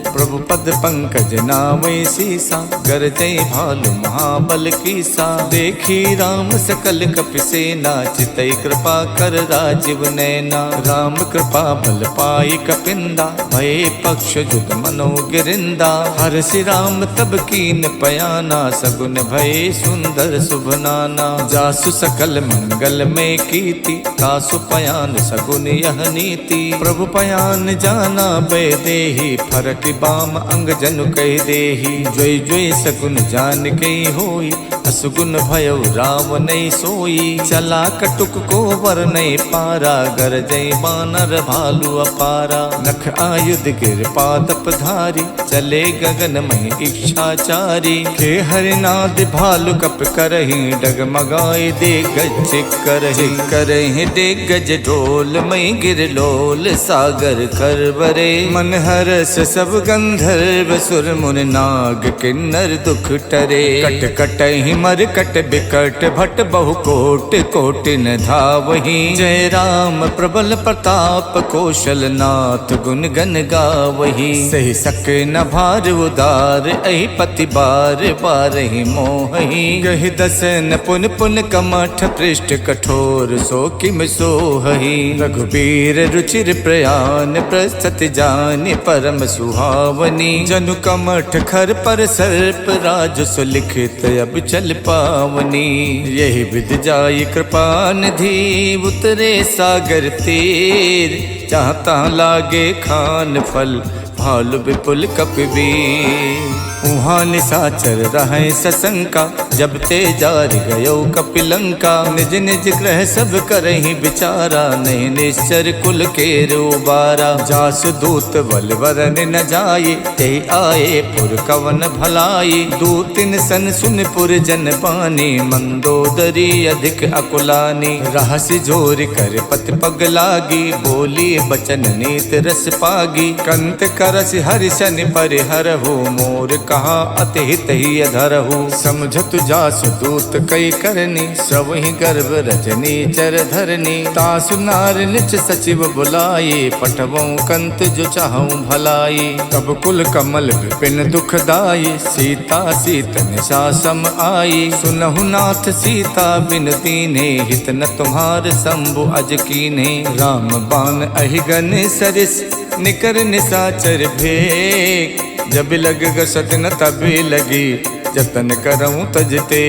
प्रभु पद पंकज नामय सीसा, गरजै भालु महाबल कीसा। देखी राम सकल कपि सेना, चितई कृपा कर राजीव नैना। राम कृपा बल पाई कपिंदा, भये पक्ष जुग मनो गिरिंदा। हरषि राम तब कीन पयाना, सगुन भये सुंदर शुभ नाना। जासु सकल मंगल में कीति, तासु पयान सगुन यह नीति। प्रभु पयान जाना बै देहि, फरक बाम अंग जनु कह देहि। जोई जोई सगुन जान के होई, असगुन भयो रावण सोई, चला कटुक को वर नहीं पारा, गरजै बानर भालू अपारा। नख आयुध गिर पादप धारी, चले गगन में इच्छाचारी। खे हरिनाद भालु कप करही, डगमगाए दे गज करही। करही दे गज ढोल मई गिर लोल, सागर करवरे। मन हरस सब गंधर्व सुर मुन, नाग किन्नर दुख टरे। कट कटहि मर कट बिकट भट, बहु कोट कोटि न धावहि। जय राम प्रबल प्रताप, कौशल नाथ गुण गन गावहि। सही सके न भार उदार, अहि पति बार बारहि मोहि। गहि दसन पुन पुन कमठ, पृष्ठ कठोर सो किम सोहहि। रघुबीर रुचिर प्रयान, प्रस्तुत जानि परम सुहावनी। जनु कमठ खर पर सर्प, राजस लिखित अब चल पावनी। यही विद जाई कृपा निधि, उतरे सागर तीर। जहाँ तहाँ लागे खान फल, भालु विपुल कपिवीर। उहाँ निशाचर रहे सशंका, जब ते जार गयो कपिलंका। निज निज ग्रह सब करही विचारा, नहीं निश्चर कुल के रोबारा। जास दूत बल वरन न जाये, ते आए पुर कवन भलाई। दूतिन सन सुन पुर जन पानी, मंदोदरी अधिक अकुलानी। रहस्य जोर कर पति पग लागी, बोली बचन नीत रस पागी। कंत करस हरिशन परिहरहु, मोर कहा अति हित ही अधरहु। समझत जासु दूत कई करनी, सब ही गर्भ रजनी चर धरनी। तासु नार निच सचिव बुलाये, पठवों कंत जो चाहूं भलाई। तब कुल कमल विपिन दुखदाई, सीता सीत निशा सम आई। सुनहु नाथ सीता बिन दीन्हे, हित न तुम्हार शंभु अज कीन्हे। राम बाण अहिगन सरिस, निकर निशाचर भेक। जब लग गसत न तभी लगी, जतन करऊं तजते।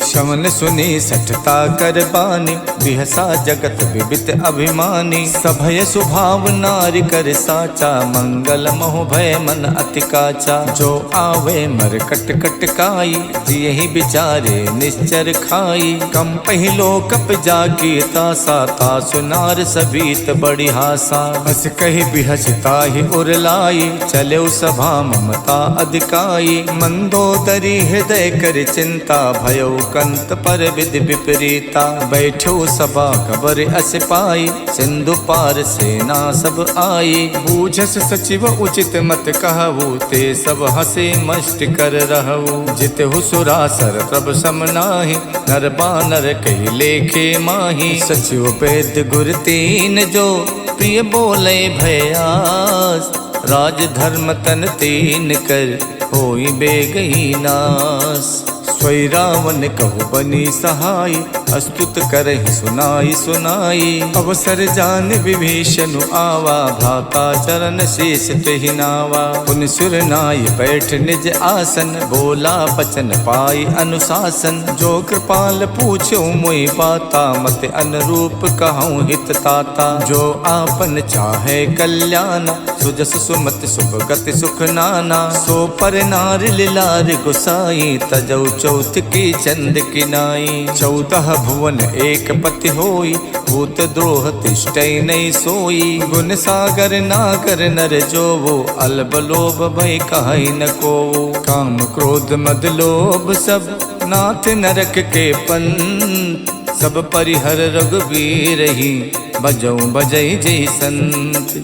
शवन सुनी सठता कर बानी, बिहसा जगत विबित अभिमानी। सभय स्वभाव नारी कर साचा, मंगल मोह भय मन अति काचा। जो आवे मर कट कट काई, यही बिचारे निश्चर खाई। कम पहिलो कप जाकी तासा, तासु नार सबीत बड़ी हासा। हस कही बिहसता ही उरलाई, चले सभा ममता अधिकाई। मंदोदरी हृदय कर चिंता, भयो कंत पर विधि विपरीता। बैठो सभा खबर अस पाई, सिंधु पार सेना सब आई। बूझस सचिव उचित मत कहु, ते सब हसे मष्ट कर रहु। जितहु सुरासर प्रभ सम नाहि, नर बानर कहि लेखे माही। सचिव वेद गुर तीन जो, प्रिय बोले भयास। राज धर्म तन तीन कर, होई बेगही नास। स्वै रावण कहु बनी सहाय, अस्तुत करहि सुनाई सुनाई। अवसर जान विभीषण आवा, भ्राता चरण शेष तेहि नावा। पुन सुर नाय बैठ निज आसन, बोला बचन पाई अनुशासन। जो कृपाल पूछो मोहि बाता, मत अनुरूप कहूँ हित ताता। जो आपन चाहे कल्याण, सुजस सुमत सुभ गति सुख नाना। सो पर नार लिलार गुसाई, तजौ चौथ की चंद की नाई। 14 भुवन एक पति होई, भूत द्रोह तिष्ठै नहीं सोई। गुण सागर नागर नर जो वो, अल्ब लोभ भय कहै न को। काम क्रोध मद लोभ सब, नाथ नरक के पंथ। सब परिहर रघुबीर ही, बजौ बजै जय संत।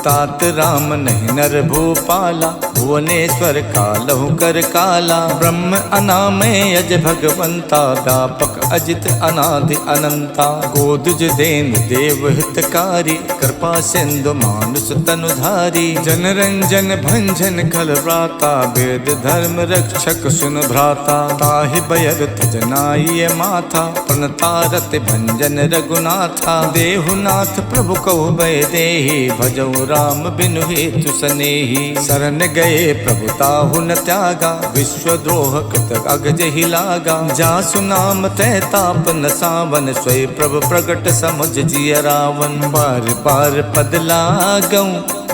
तात राम नहीं नर भूपाला, भुवनेश्वर कालहु कर काला। ब्रह्म अनामय अज भगवंता, व्यापक अजित अनादि अनंता। गोदुज देन देव हितकारी, कृपा सिंधु मानुष तनुधारी। जन रंजन भंजन खल व्राता, वेद धर्म रक्षक सुन भ्राता। ताहि बयरत जनाय माथा, प्रणतारत भंजन रघुनाथा। देहुनाथ प्रभु कहु भय देहि, भजौ राम बिनु हेतु सनेही। शरण गए प्रभु ताहु न त्यागा, विश्वद्रोह कृत अगज ही लागा। जासु नाम तै ताप न सावन, स्वय प्रभु प्रगट समुझ जिय रावण। बार बार पद लागऊं,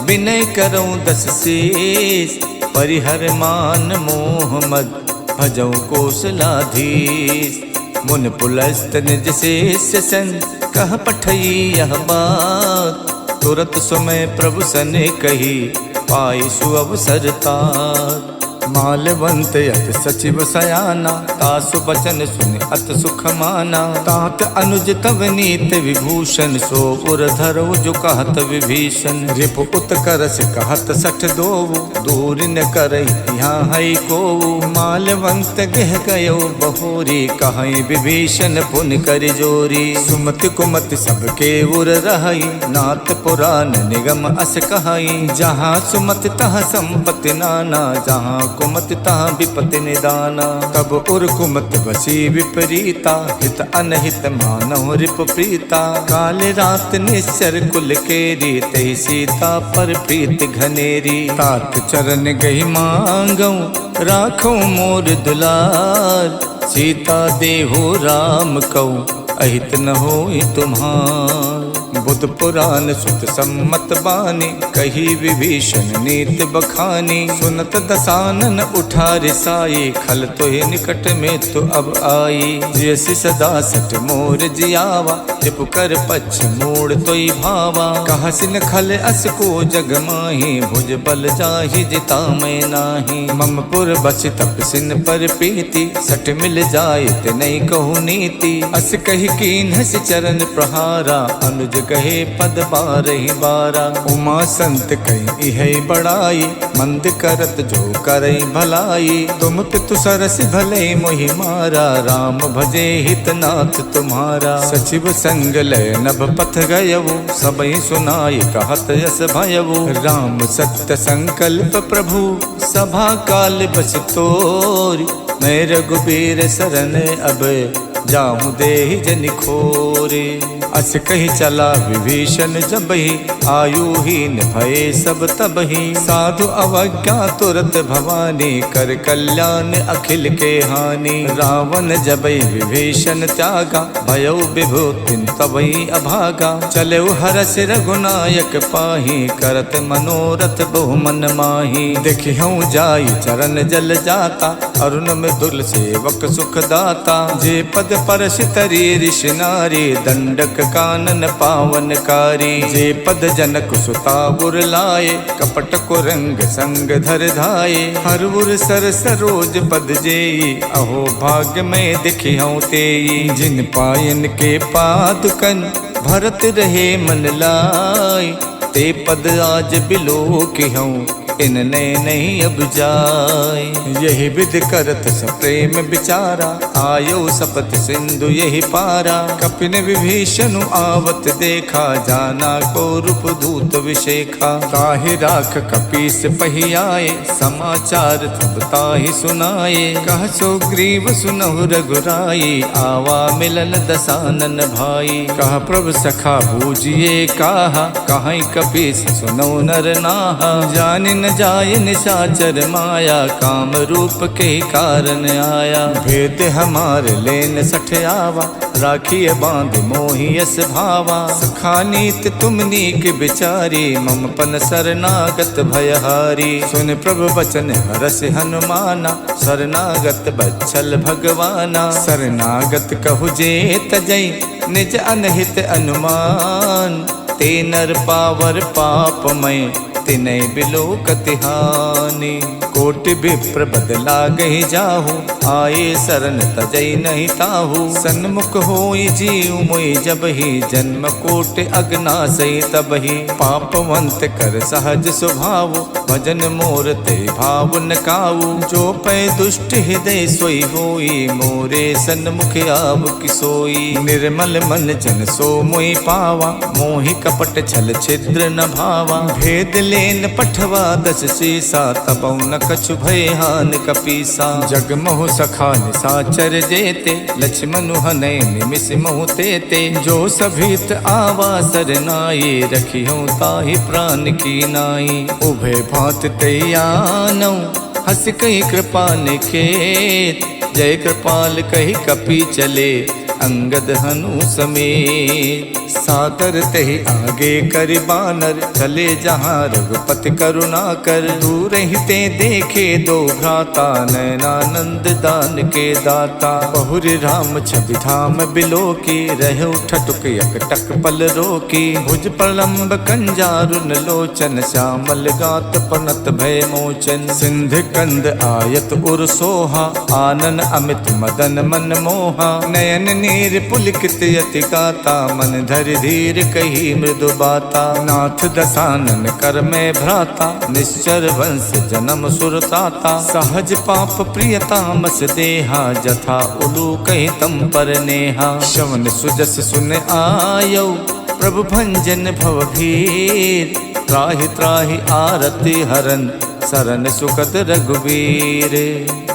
विनय करऊं दस शीस। परिहर मान मोह मद, भजौ कौशलाधीश। मुन पुलस्त निज शेष सन कह पठई यह बात। तुरत समय प्रभु सन कही पाई सुअवसर तात। मालवंत यत सचिव सयाना तासु बचन सुन अत सुख माना। तात अनुज तव नीत विभूषण सो उर धरो जो कहत विभीषण। रिपु उत्कर्ष कहत सठ दोवु दूर न करई यहाँ है को। मालवंत गह गयो बहोरी कहीं विभीषण पुन कर जोरी। सुमति कुमति सबके उर रहई नाथ पुराण निगम अस कहई। जहाँ सुमति तह संपत्ति नाना जहाँ कुमति तहाँ विपति निदाना। तब उर कुमति बसी विपरीता हित अनहित मानव रिप प्रीता। काल रात निश्चर कुल केरी तही सीता पर प्रीत घनेरी। तात चरण गही मांगौ राखो मोर दुलार। सीता देहो राम कौ अहित न होई तुम्हार। बुध पुराण सुत सम्मत बानी कही विभीषण नीत बखानी। सुनत दसानन उठा रिसाई खल तो ही निकट में तो अब आई। जैसी सदा सट मोर जियावा रिपु कर पक्ष मोड़ तो भावा। कहसिन खल अस को जग माही भुज बल जाहि जिता मैं नाही। मम पुर बस तपसिन पर प्रीति सट मिल जाए ते नहीं कहु नीति। अस कही कीन हस चरण प्रहारा अनुज कहे पद बारहि बारा। उमा संत कही है बड़ाई मंद करत जो करई भलाई। तुम पितु सरस भले मोहि मारा राम भजे हित नाथ तुम्हारा। सचिव संग लय नभ पथ गयवु सबई सुनाई कहत यस भयवु। राम सत्य संकल्प प्रभु सभा काल बस तोरी। मैं रघुबीर शरण अब जाऊं देहि जनि खोरे। अस कही चला विभीषण जबहि आयुहीन भये सब तबहि। साधु अवज्ञा तुरत भवानी कर कल्याण अखिल के हानि। रावण जबहि विभीषण त्यागा भयो विभूतिन तबहि अभागा। चले हरस रघुनायक पाही करत मनोरथ बहु मन माही। देखिहु जाई चरण जल जाता अरुण मृदुल सेवक सुख दाता। जे पद परश तरी ऋषि नारी दंडक कानन पावनकारी। जे पद जनक सुता गुर लाए कपट को रंग संग धर धाये। हर उर सर सरोज पद जेई अहो भाग्य में दिखिहु तेई। जिन पायन के पादुकन भरत रहे मन लाई। ते पद आज बिलो किहूँ इनने नहीं अब जाय। यही विध करत सप्रेम बिचारा आयो सपत सिंधु यही पारा। कपिन विभीषण आवत देखा जाना को रूप दूत विशेखा। ताहि राख कपीस पही आए समाचार तब ताहि सुनाए। कह सो ग्रीव सुनहु रघुराई आवा मिलन दसानन भाई। कह प्रभु सखा बूझिए काहा कहीं कपीस सुनो नर नाहा। जान न जाय निशाचर माया काम रूप के कारण आया। भेद हमार लेन सठ आवा राखिए बांध मोहियस भावा। सखा नीत तुम नीक बिचारी मम पन शरणागत भयहारी। सुन प्रभु बचन हरस हनुमाना शरणागत बच्छल भगवाना। शरणागत कहु जे तजई निज अनहित अनुमान। ते नर पावर पापमय तिनै बिलो कतिहानी। कोटि विप्र बदला गही जाहू आए शरण तजई नहीं ताहू। सन्मुख होई जीव मोई जबहि जन्म कोटि अगना सही तबहि। पापवंत कर सहज स्वभाव भजन मोर ते भाव न काऊ। जो पै दुष्ट हृदय सोई होई मोरे सन्मुख आव किसोई। निर्मल मन जन सो मोई पावा मोहि कपट छल छिद्र न भावा। भेद लेन पठवा दस सीसा तबौ न कछु भय हान कपीसा। जग मोह सखा निसाचर जेते लक्ष्मण हनै निमिष मोह तेते। जो सभीत आवा सरनाई रखियो ताहि प्राण की नाई। उभय भांत तैयानौ हस कही कृपा निकेत। जय कृपाल कही कपी चले अंगद हनु समेत। सादर तहि आगे कर बानर, चले जहाँ रघुपति करुणा कर। दूर हिते देखे दो भ्राता, नयनानंद दान के दाता। बहुरी राम छवि धाम बिलो की, रहे उठटुक यकटक पल रोकी। भुज प्रलंब कंजारुन लोचन, श्यामल गात पनत भय मोचन। सिंध कंद आयत उर सोहा, आनन अमित मदन मन मोहा। नयन नीर पुलकित यति गाता, मन धरि धीर कही मृदु बाता। नाथ दसानन कर में भ्राता, निश्चर वंश जन्म सुरताता। सहज पाप प्रियतामस देहा, जथा उलू कही तम पर नेहा। श्रवण सुजस सुन आयो, प्रभु भंजन भव भीर। त्राहि त्राहि आरति हरन, सरन सुखद रघुवीर।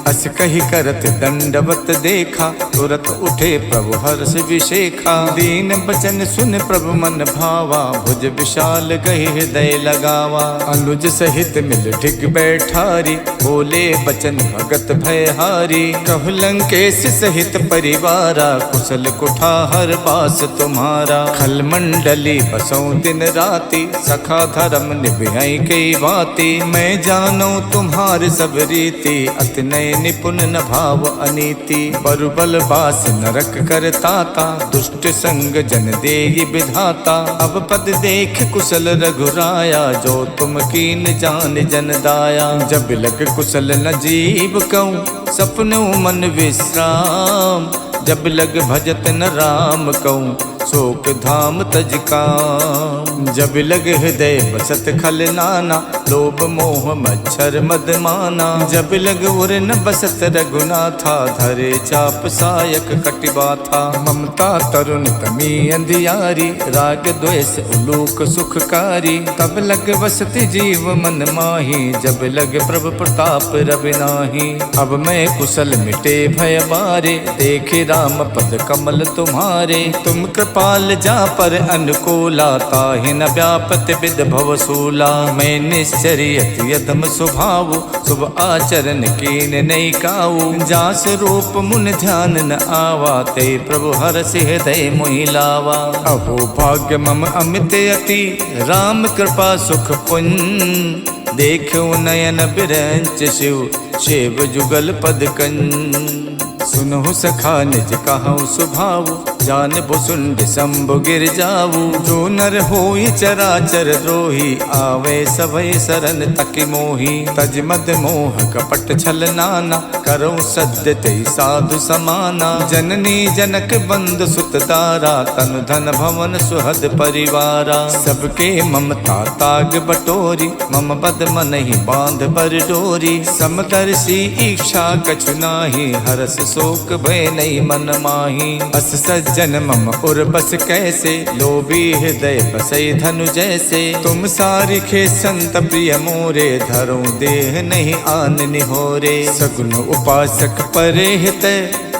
अस कही करत दंडवत देखा, तुरत उठे प्रभु हर्ष विशेखा। दीन बचन सुन प्रभु मन भावा, भुज विशाल गही हृदय लगावा। अनुज सहित मिल ढिग बैठारी, बोले बचन भगत भयहारी। कहु लंकेश सहित परिवारा, कुशल कुठार बास तुम्हारा। खल मंडली बसों दिन राति, सखा धर्म निभई कई बाती। मैं जानो तुम्हार सब रीति, अति नय निपुण न भाव अनीति। बरुबल बास नरक कर ताता, दुष्ट संग जन देहि विधाता। अब पद देख कुशल रघुराया, जो तुम कीन जान जन दाया। जब लग कुशल न जीव कहूँ, सपनों मन विश्राम। जब लग भजत न राम कहूँ, शोक धाम तज काम। जब लग हृदय बसत खल नाना, लोभ मोह मच्छर मद माना। जब लग उर न बसत रघुनाथा, धरे चाप सायक कटिबाथा। ममता तरुण तमी अंधियारी, राग द्वेष उलूक सुखकारी। तब लग बसत जीव मन माही, जब लग प्रभु प्रताप रविनाही। अब मैं कुशल मिटे भय बारे, देखे राम पद कमल तुम्हारे। तुम कृपाल जा पर अनुकूला, ताहि न व्यापत विद भव सूला। मैं निश्चरियत यदम स्वभाव, शुभ आचरण कीन नहीं काऊ। जास रूप मुन ध्यान न आवा, ते प्रभु हरसि हृदय मोहि लावा। अहो भाग्य मम अमित अति, राम कृपा सुख पुंज। देखो नयन बिरंच शिव, शिव जुगल पद कंज। सुनहु सखा निज कहु सुभाव, जान भुसुंड शंभु गिर जाऊ। जो नर होई चराचर द्रोही, आवे सभय सरन तकि मोही। तज मद मोह कपट छल नाना, करो सद्य तेहि साधु समाना। जननी जनक बंद सुत दारा, तनु धन भवन सुहद परिवारा। सबके ममता ताग बटोरी, मम बद मन ही बांध बर डोरी। समदर्शी इच्छा कछु नाही, हरस शोक भय नहीं मन माही। अस सज्जन मम उर बस कैसे, लोभी हृदय बसई धनु जैसे। तुम सारिखे संत प्रिय मोरे, धरो देह नहीं आन निहोरे। सगुन उपासक परे हित,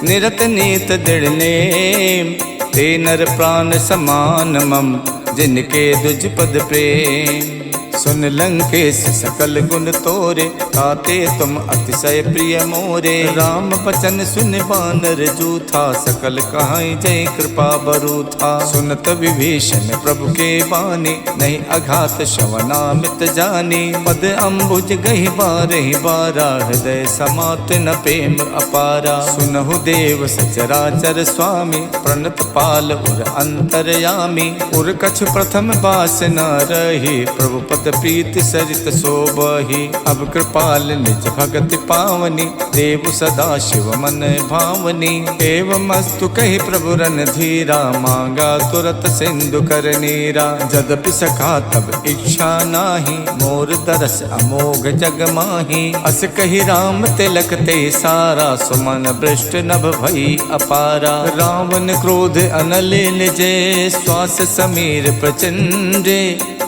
निरत नीत दृढ़ नेम। ते नर प्राण समान मम, जिनके दुज पद प्रेम। सुन लंकेश सकल गुण तोरे, ताते तुम अतिशय प्रिय मोरे। राम बचन सुन बानर जूथा, सकल कहाई जय कृपा बरूथा। सुनत विभीषण प्रभु के बानी, नहीं अघात श्रवनामित जानी। पद अम्बुज गही बारहि बारा, हृदय समात न प्रेम अपारा। सुनहु देव सचराचर स्वामी, प्रणत पाल उर अंतरयामी। उर कछु प्रथम बास न रही, प्रभु पद प्रीति सरित शोभहि। अब कृपाल निज भगति पावनी, देव सदा शिव मन भावनी। एवं अस्तु कहि प्रभु रन धीरा, मांगा तुरत सिंधु कर नीरा। जदपि सखा तब इच्छा नाही, मोर दरस अमोघ जग माही। अस कहि राम तिलक ते सारा, सुमन वृष्ट नभ भई अपारा। रावण क्रोध अनलिल जय, श्वास समीर प्रचंडे।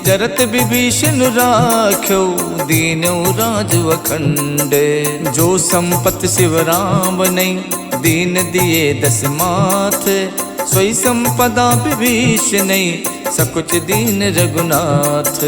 जरत विभीषण राख्यो, दीनौ राजु अखंड। जो संपत शिव राम नहीं, दीन दिए दस माथ। सोई संपदा विभीषण सकुच दीन रघुनाथ।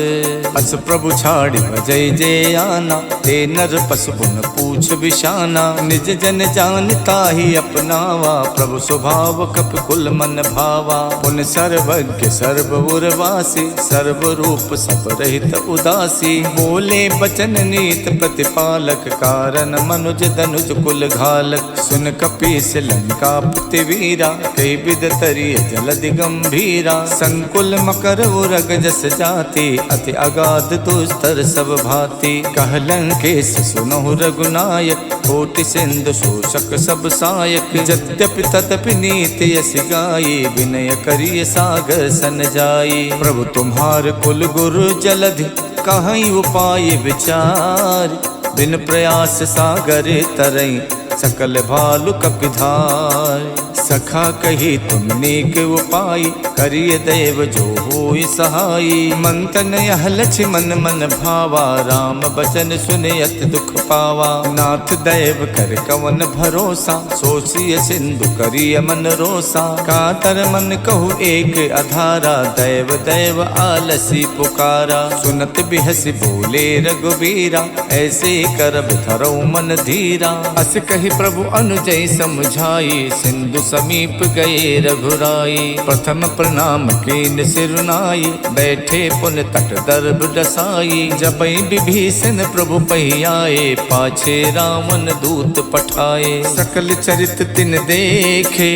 अस प्रभु छाड़ी भजय जय आना, ते नर पशु पुन पूछ बिशाना। निज जन जानता ही अपनावा, प्रभु स्वभाव कप कुल मन भावा। पुन सर्वज्ञ सर्व उर्वासी, सर्व रूप सब रहित उदासी। बोले बचन नीत प्रतिपालक, कारण मनुज धनुज कुल घालक। सुन कपीस लंका पृथ्वीरा, कई विद तरिय जलधि गंभीरा। संकुल मकर उरग जस जाति, अति अगाध दुस्तर सब भांति। कहलंकेश सुनहु रघुनायक, कोटि सिंधु शोषक सब सायक। यद्यपि तदपि नीति यस गाई, विनय करिय सागर सन जाई। प्रभु तुम्हार कुल गुरु जलधि, कहीं उपाय विचार। बिन प्रयास सागर तरई, सकल भालु कपिधार। सखा कही तुम नेक उपाय, करिय देव जो होय सहाय। मंतन यह लक्ष्मण मन भावा, राम बचन सुने अति दुख पावा। नाथ दैव कर कवन भरोसा, सोचिय सिंधु करिय मन रोसा। कातर मन कहु एक अधारा, दैव दैव आलसी पुकारा। सुनत बिहसी बोले रघुबीरा, ऐसे करब धरौ मन धीरा। अस कही प्रभु अनुजय समझाई, सिंधु समीप गए रघुराई। प्रथम प्रणाम कीन सिरुनाई, बैठे पुन तट दर्भ डसाई। जबै विभीषण प्रभु पहियाए, पाछे रावण दूत पठाए। सकल चरित तिन देखे,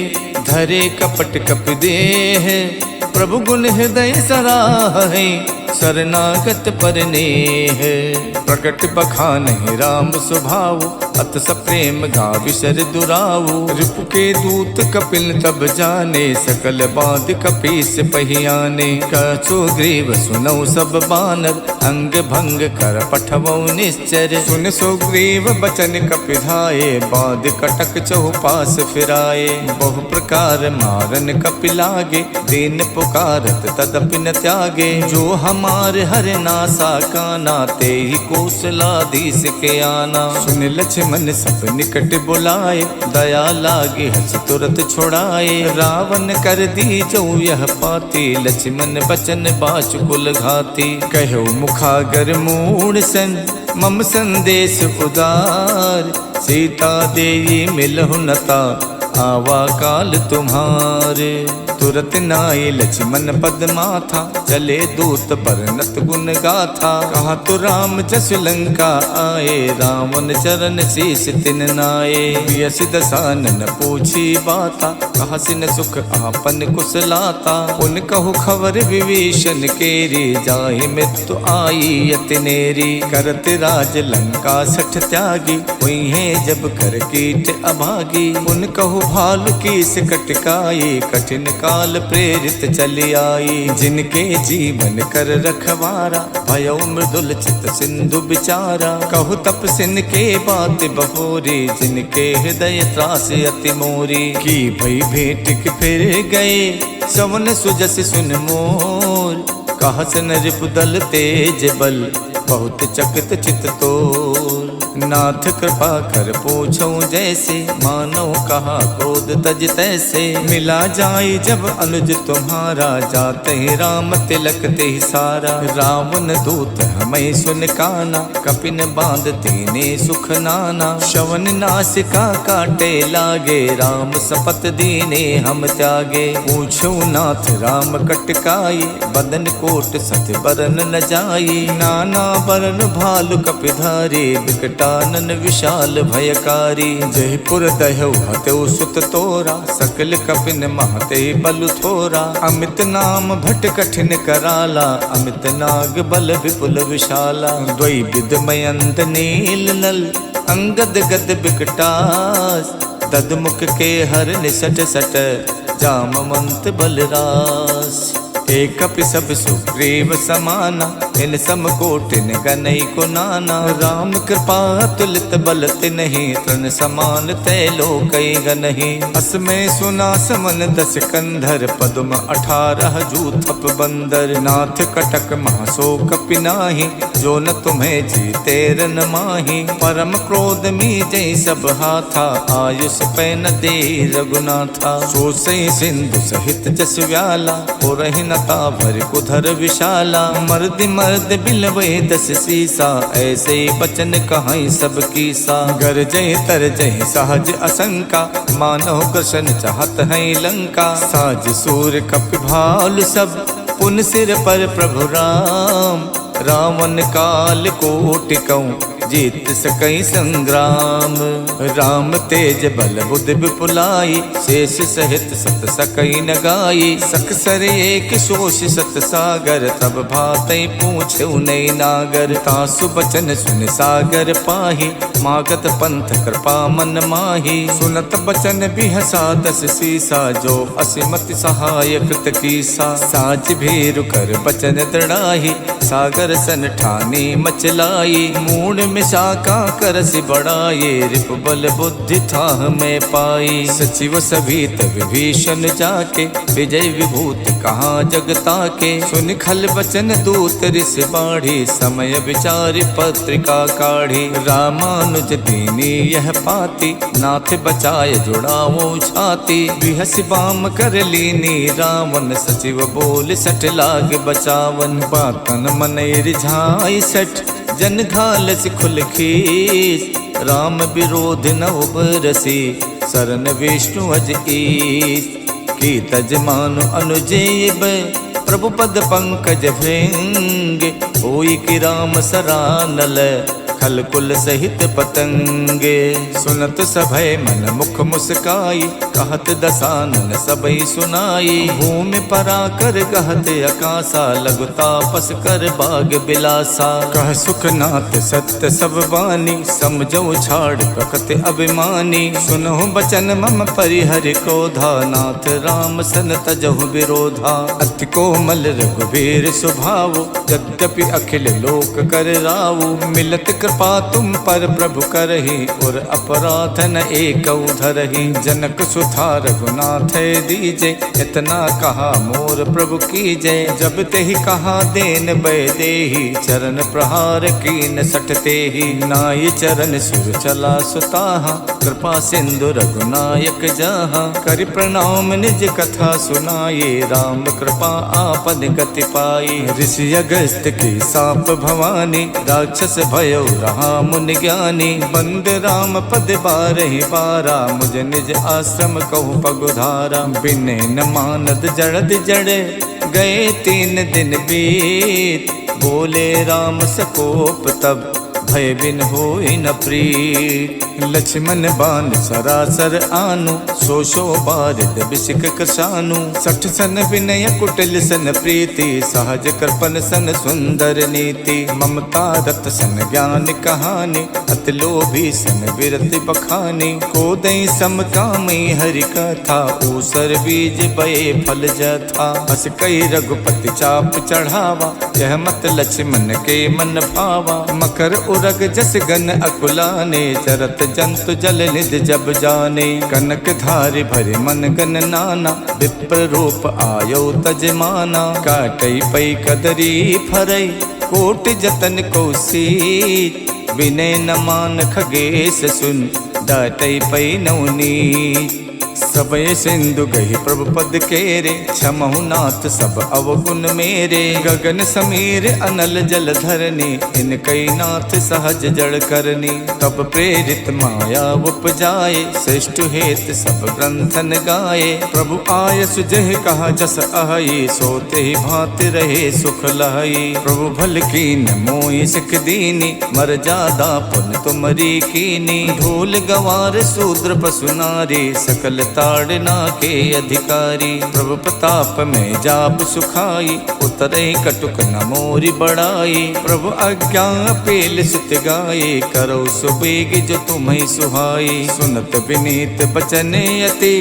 धरे कपट कपि देह। प्रभु गुण हृदय सराहे, शरणागत पर नेह। प्रकट बखानहि राम स्वभाव, अत सप्रेम गाविशर दुराऊ। रिपु के दूत कपिल तब जाने, सकल बाध कपीस पहियाने। कछु ग्रीव सुनौ सब बानर, अंग भंग कर पठवौ निश्चर। सुन सुग्रीव बचन कपिधाये, बाध कटक चहुपास फिराए। बहु प्रकार मारन कपिलागे, दीन पुकारत तदपि न त्यागे। जो हमार हर नासा काना, ते ही कौशलाधीश के आना। सुन लक्ष्मण सब निकट बुलाए, दया लागे हस तुरत छुड़ाए। रावण कर दी जो यह पाती, लक्ष्मण बचन बाच कुल घाती। कहो मुखागर मूढ़ सन, मम संदेश उदार। सीता देई मिलहु नता, आवा काल तुम्हारे। तुरत नाई लक्ष्मण पद माथा, चले दूत बरनत गुण गाथा। कहा तो राम जस लंका आए, रावण चरण शीस तिन नाये। यस दसानन पूछी बाता, कहा सिन सुख आपन कुशलाता। उन कहु खबर विभीषण केरी, जाहि मृत्यु आई अति नेरी। करत राज लंका सठ त्यागी, हुई है जब कर कीट अभागी। उन कहु भालु कीस कटकाई, कठिन काल प्रेरित चली आई। जिनके जीवन कर रखवारा, भयो मृदुल चित सिंधु बिचारा। कहु तपसिन के बात बहोरी, जिनके हृदय त्रास अति मोरी। की भई भेंट के फिर गए, सवन सुजस सुन मोर। कहा सन रिपुदल तेज बल, बहुत चकित चित तोर। नाथ कृपा कर पूछो जैसे, मानो कहा क्रोध तज तैसे। मिला जाए जब अनुज तुम्हारा, जाते ही राम तिलक ते सारा। रावण दूत हमें सुन काना, कपिन बांध तेने सुख नाना। शवन नासिका काटे लागे, राम सपत दीने हम त्यागे। पूछो नाथ राम कटकाई, बदन कोट सत बरन न जाई। नाना बरन भालु कपिधारी, विकटानन विशाल भयकारी। जयपुर दहु हतौ सुत तोरा, सकल कपिन महते बलु थोरा। अमित नाम भट कठिन कराला, अमित नाग बल विपुल विशाला। द्वै विद मयंत नील नल, अंगद गद विकटास। तद मुख के हर निसट सट, जामवंत बलरास। एक कपि सब सुग्रीव समाना, इन सम कोटिन गनई को नाना। राम कृपा तुलित बल तिन्हि, तृण समान तै लोकई गनहि। अस में सुना समन 10 कंधर, पद्म 18 जूथप बंदर। नाथ कटक महासो कपि नाही, जो न तुम्हें जीते रन माही। परम क्रोध मीजै सब हाथा, आयुष पै न दे रघुनाथा। सो सई सिंधु सहित जस व्याला, पुरहि न ताभर कुधर विशाला। मर्द मर्द बिलवै 10 सीसा, ऐसे बचन कहाई सब कीसा। गरजय तरजय सहज असंका, मानव कृष्ण चाहत है लंका। साज सूर कपि भालु सब, पुन सिर पर प्रभु राम। रावण काल कोटि कहूँ, जीत सकई संग्राम। राम तेज बल बुद्धि विपुलाई, शेष सहित सत सकई न गाई। सकसर एक शोष सत सागर, तब भातई पूछे नई नागर। तासु बचन सुन सागर पाही, मागत पंथ कृपा मन माही। सुनत बचन बिहसा 10 सीसा, जो असिमति सहाय कृत कीसा। साज भीरु कर बचन दृढ़ाही, सागर सन ठानी मचलाई। मूड में शाखा करसि बढ़ाए, रिप बल बुद्धि थाह में पाई। सचिव सभीत विभीषण जाके, विजय विभूति कहाँ जगता के। सुन खल बचन दूत ऋष बाढ़ी, समय विचार पत्रिका काढ़ी। रामानुज दीनी यह पाती, नाथ बचाए जुड़ावो छाती। बिहसि बाम कर लीनी रावण, सचिव बोल सठ लाग बचावन। बातन मन रिझाई सठ, जन घालस खुल खीस। राम विरोध न उबरसी, शरण विष्णु अज ईस। की तज मानु अनुजेब, प्रभु पद पंकज भृंग। होई कि राम सरानल, खल कुल सहित पतंगे। सुनत सभय मन मुख मुस्काई, कहत दसानन सबई सुनाई। भूमि परा कर गहत अकासा, लघु तापस कर बाग बिलासा। कह सुखनाथ सत्य सब बानी, समझो छाड़ प्रकृति अभिमानी। सुनहु बचन मम परिहरि क्रोधा, नाथ राम सन तजहु विरोधा। अति कोमल रघुवीर स्वभाव, यद्यपि अखिल लोक कर राव। मिलत कृपा तुम पर प्रभु करहि, और अपराध न एक धरहि। जनक सुथा रघुनाथ दीजे, इतना कहा मोर प्रभु कीजे। जब तेहि कहा देन बै देहि, चरण प्रहार कीन सटते ही। नाय चरण सुर चला सुताहा, कृपा सिंधु रघुनायक जहाँ। करि प्रणाम निज कथा सुनाये, राम कृपा आपन गति पाई। ऋषि अगस्त की साप भवानी, राक्षस भयो रहा मुनि ज्ञानी। बंद राम पद बारहि बारा, मुझ निज आश्रम कहु पगुधारा। बिने न मानद जड़द जड़े, गए 3 दिन बीत। बोले राम सकोप तब, भय बिन होई न प्रीत। लक्ष्मण बाण सरासर आनु, सो सो बारिद बिसिक कृशानु। 60 सन विनय कुटिल सन प्रीति, सहज कृपन सन सुंदर नीति। ममता रत सन ज्ञान कहानी, अति लोभी सन विरति बखानी। कोदई सम कामी हरि कथा, ऊसर बीज बये फल जथा। हस कई रघुपति चाप चढ़ावा, यह मत लक्ष्मण के मन भावा। मकर उरग जस गन अकुलाने, चरत जंतु जल निध जब जाने। कनक धारि भरि मन गन नाना, विप्र रूप आयो तजमाना। काटई पई कदरी फरई, कोट जतन कौशीत। विनय न मान खगेश सुन, डाटई पई नवनीत। सबय सिंधु गहि प्रभु पद केरे, क्षमहु नाथ सब अवगुण मेरे। गगन समीर अनल जल धरनी, इनकई नाथ सहज जड़ करनी। तब प्रेरित माया उपजाए, श्रेष्ठ हेत सब ग्रंथन गाए। प्रभु आय सुजह कहा जस अहई, सोते ही भांति रहे सुख लहई। प्रभु भल कीन मोहि सिख दीनी, मर जादा पुन तुमरी कीनी। ढोल गवार शूद्र पशु नारी, सकल ताड़ना के अधिकारी। प्रभु प्रताप में जाप सुखाई, उतरे कटुक न मोरी बढ़ाई। प्रभु आज्ञा पेल सुत गाये, करो सुबेग जो तुम्हें सुहाई। सुनत विनीत बचन अति,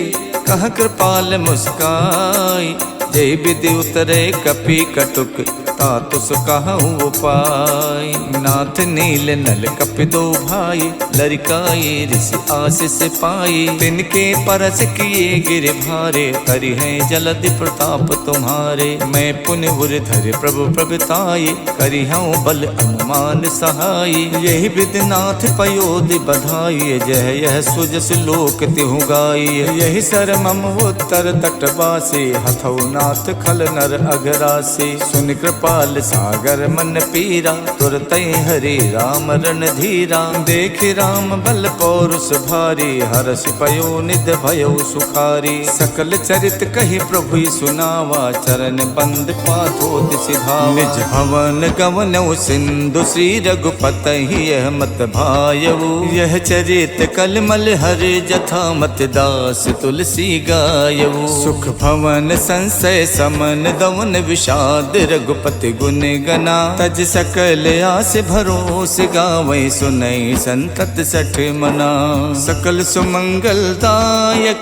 कह कृपाल मुस्काई। जय विधि उतरे कपि कटुक तातुस कहूँ उपाय। नाथ नील नल कपि दो भाई लरिकाए ऋषि आशीष पाई। तिनके परस किए गिर भारे करि है जलधि प्रताप तुम्हारे। मैं पुण्य धर प्रभु प्रगटाए करि हूँ बल अनुमान सहाय। यही विधिनाथ पयोधि बधाई जय यह सुजस लोक तिहु गाई। यही सर मम उत्तर तटवासी हथौ नाथ खल नर अघरासी। सुन कृपाल सागर मन पीरा तुरत हरि राम रणधीरा। देख राम बल पौरुष भारी हर्ष पयो निध भयो सुखारी। सकल चरित कही प्रभु सुनावा चरण बंद पाथोति सिधावा। निज भवन गवनौ सिंधु श्री रघुपति यह मत भायऊ। यह चरित कलमल हर जथा मत दास तुलसी गायऊ। सुख भवन संशय समन दवन विषाद रघुपति गुण गना। तज सकल आस भरोस गावै सुनई संतत सठ मना। सकल सुमंगल दायक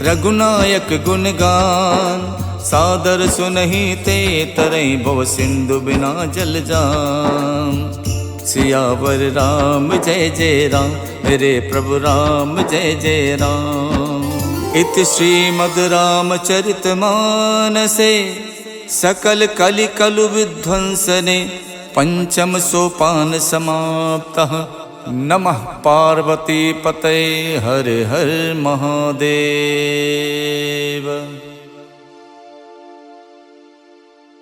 रघुनायक गुणगान। सादर सुनहि ते तरई भव सिंधु बिना जल जाम। सियावर राम जय जय राम मेरे प्रभु राम जय जय राम। इति श्रीमद् रामचरित मानसे सकल कलि कलु विध्वंसने पंचम सोपान समाप्तः। नमः पार्वती पतये हर हर महादेव।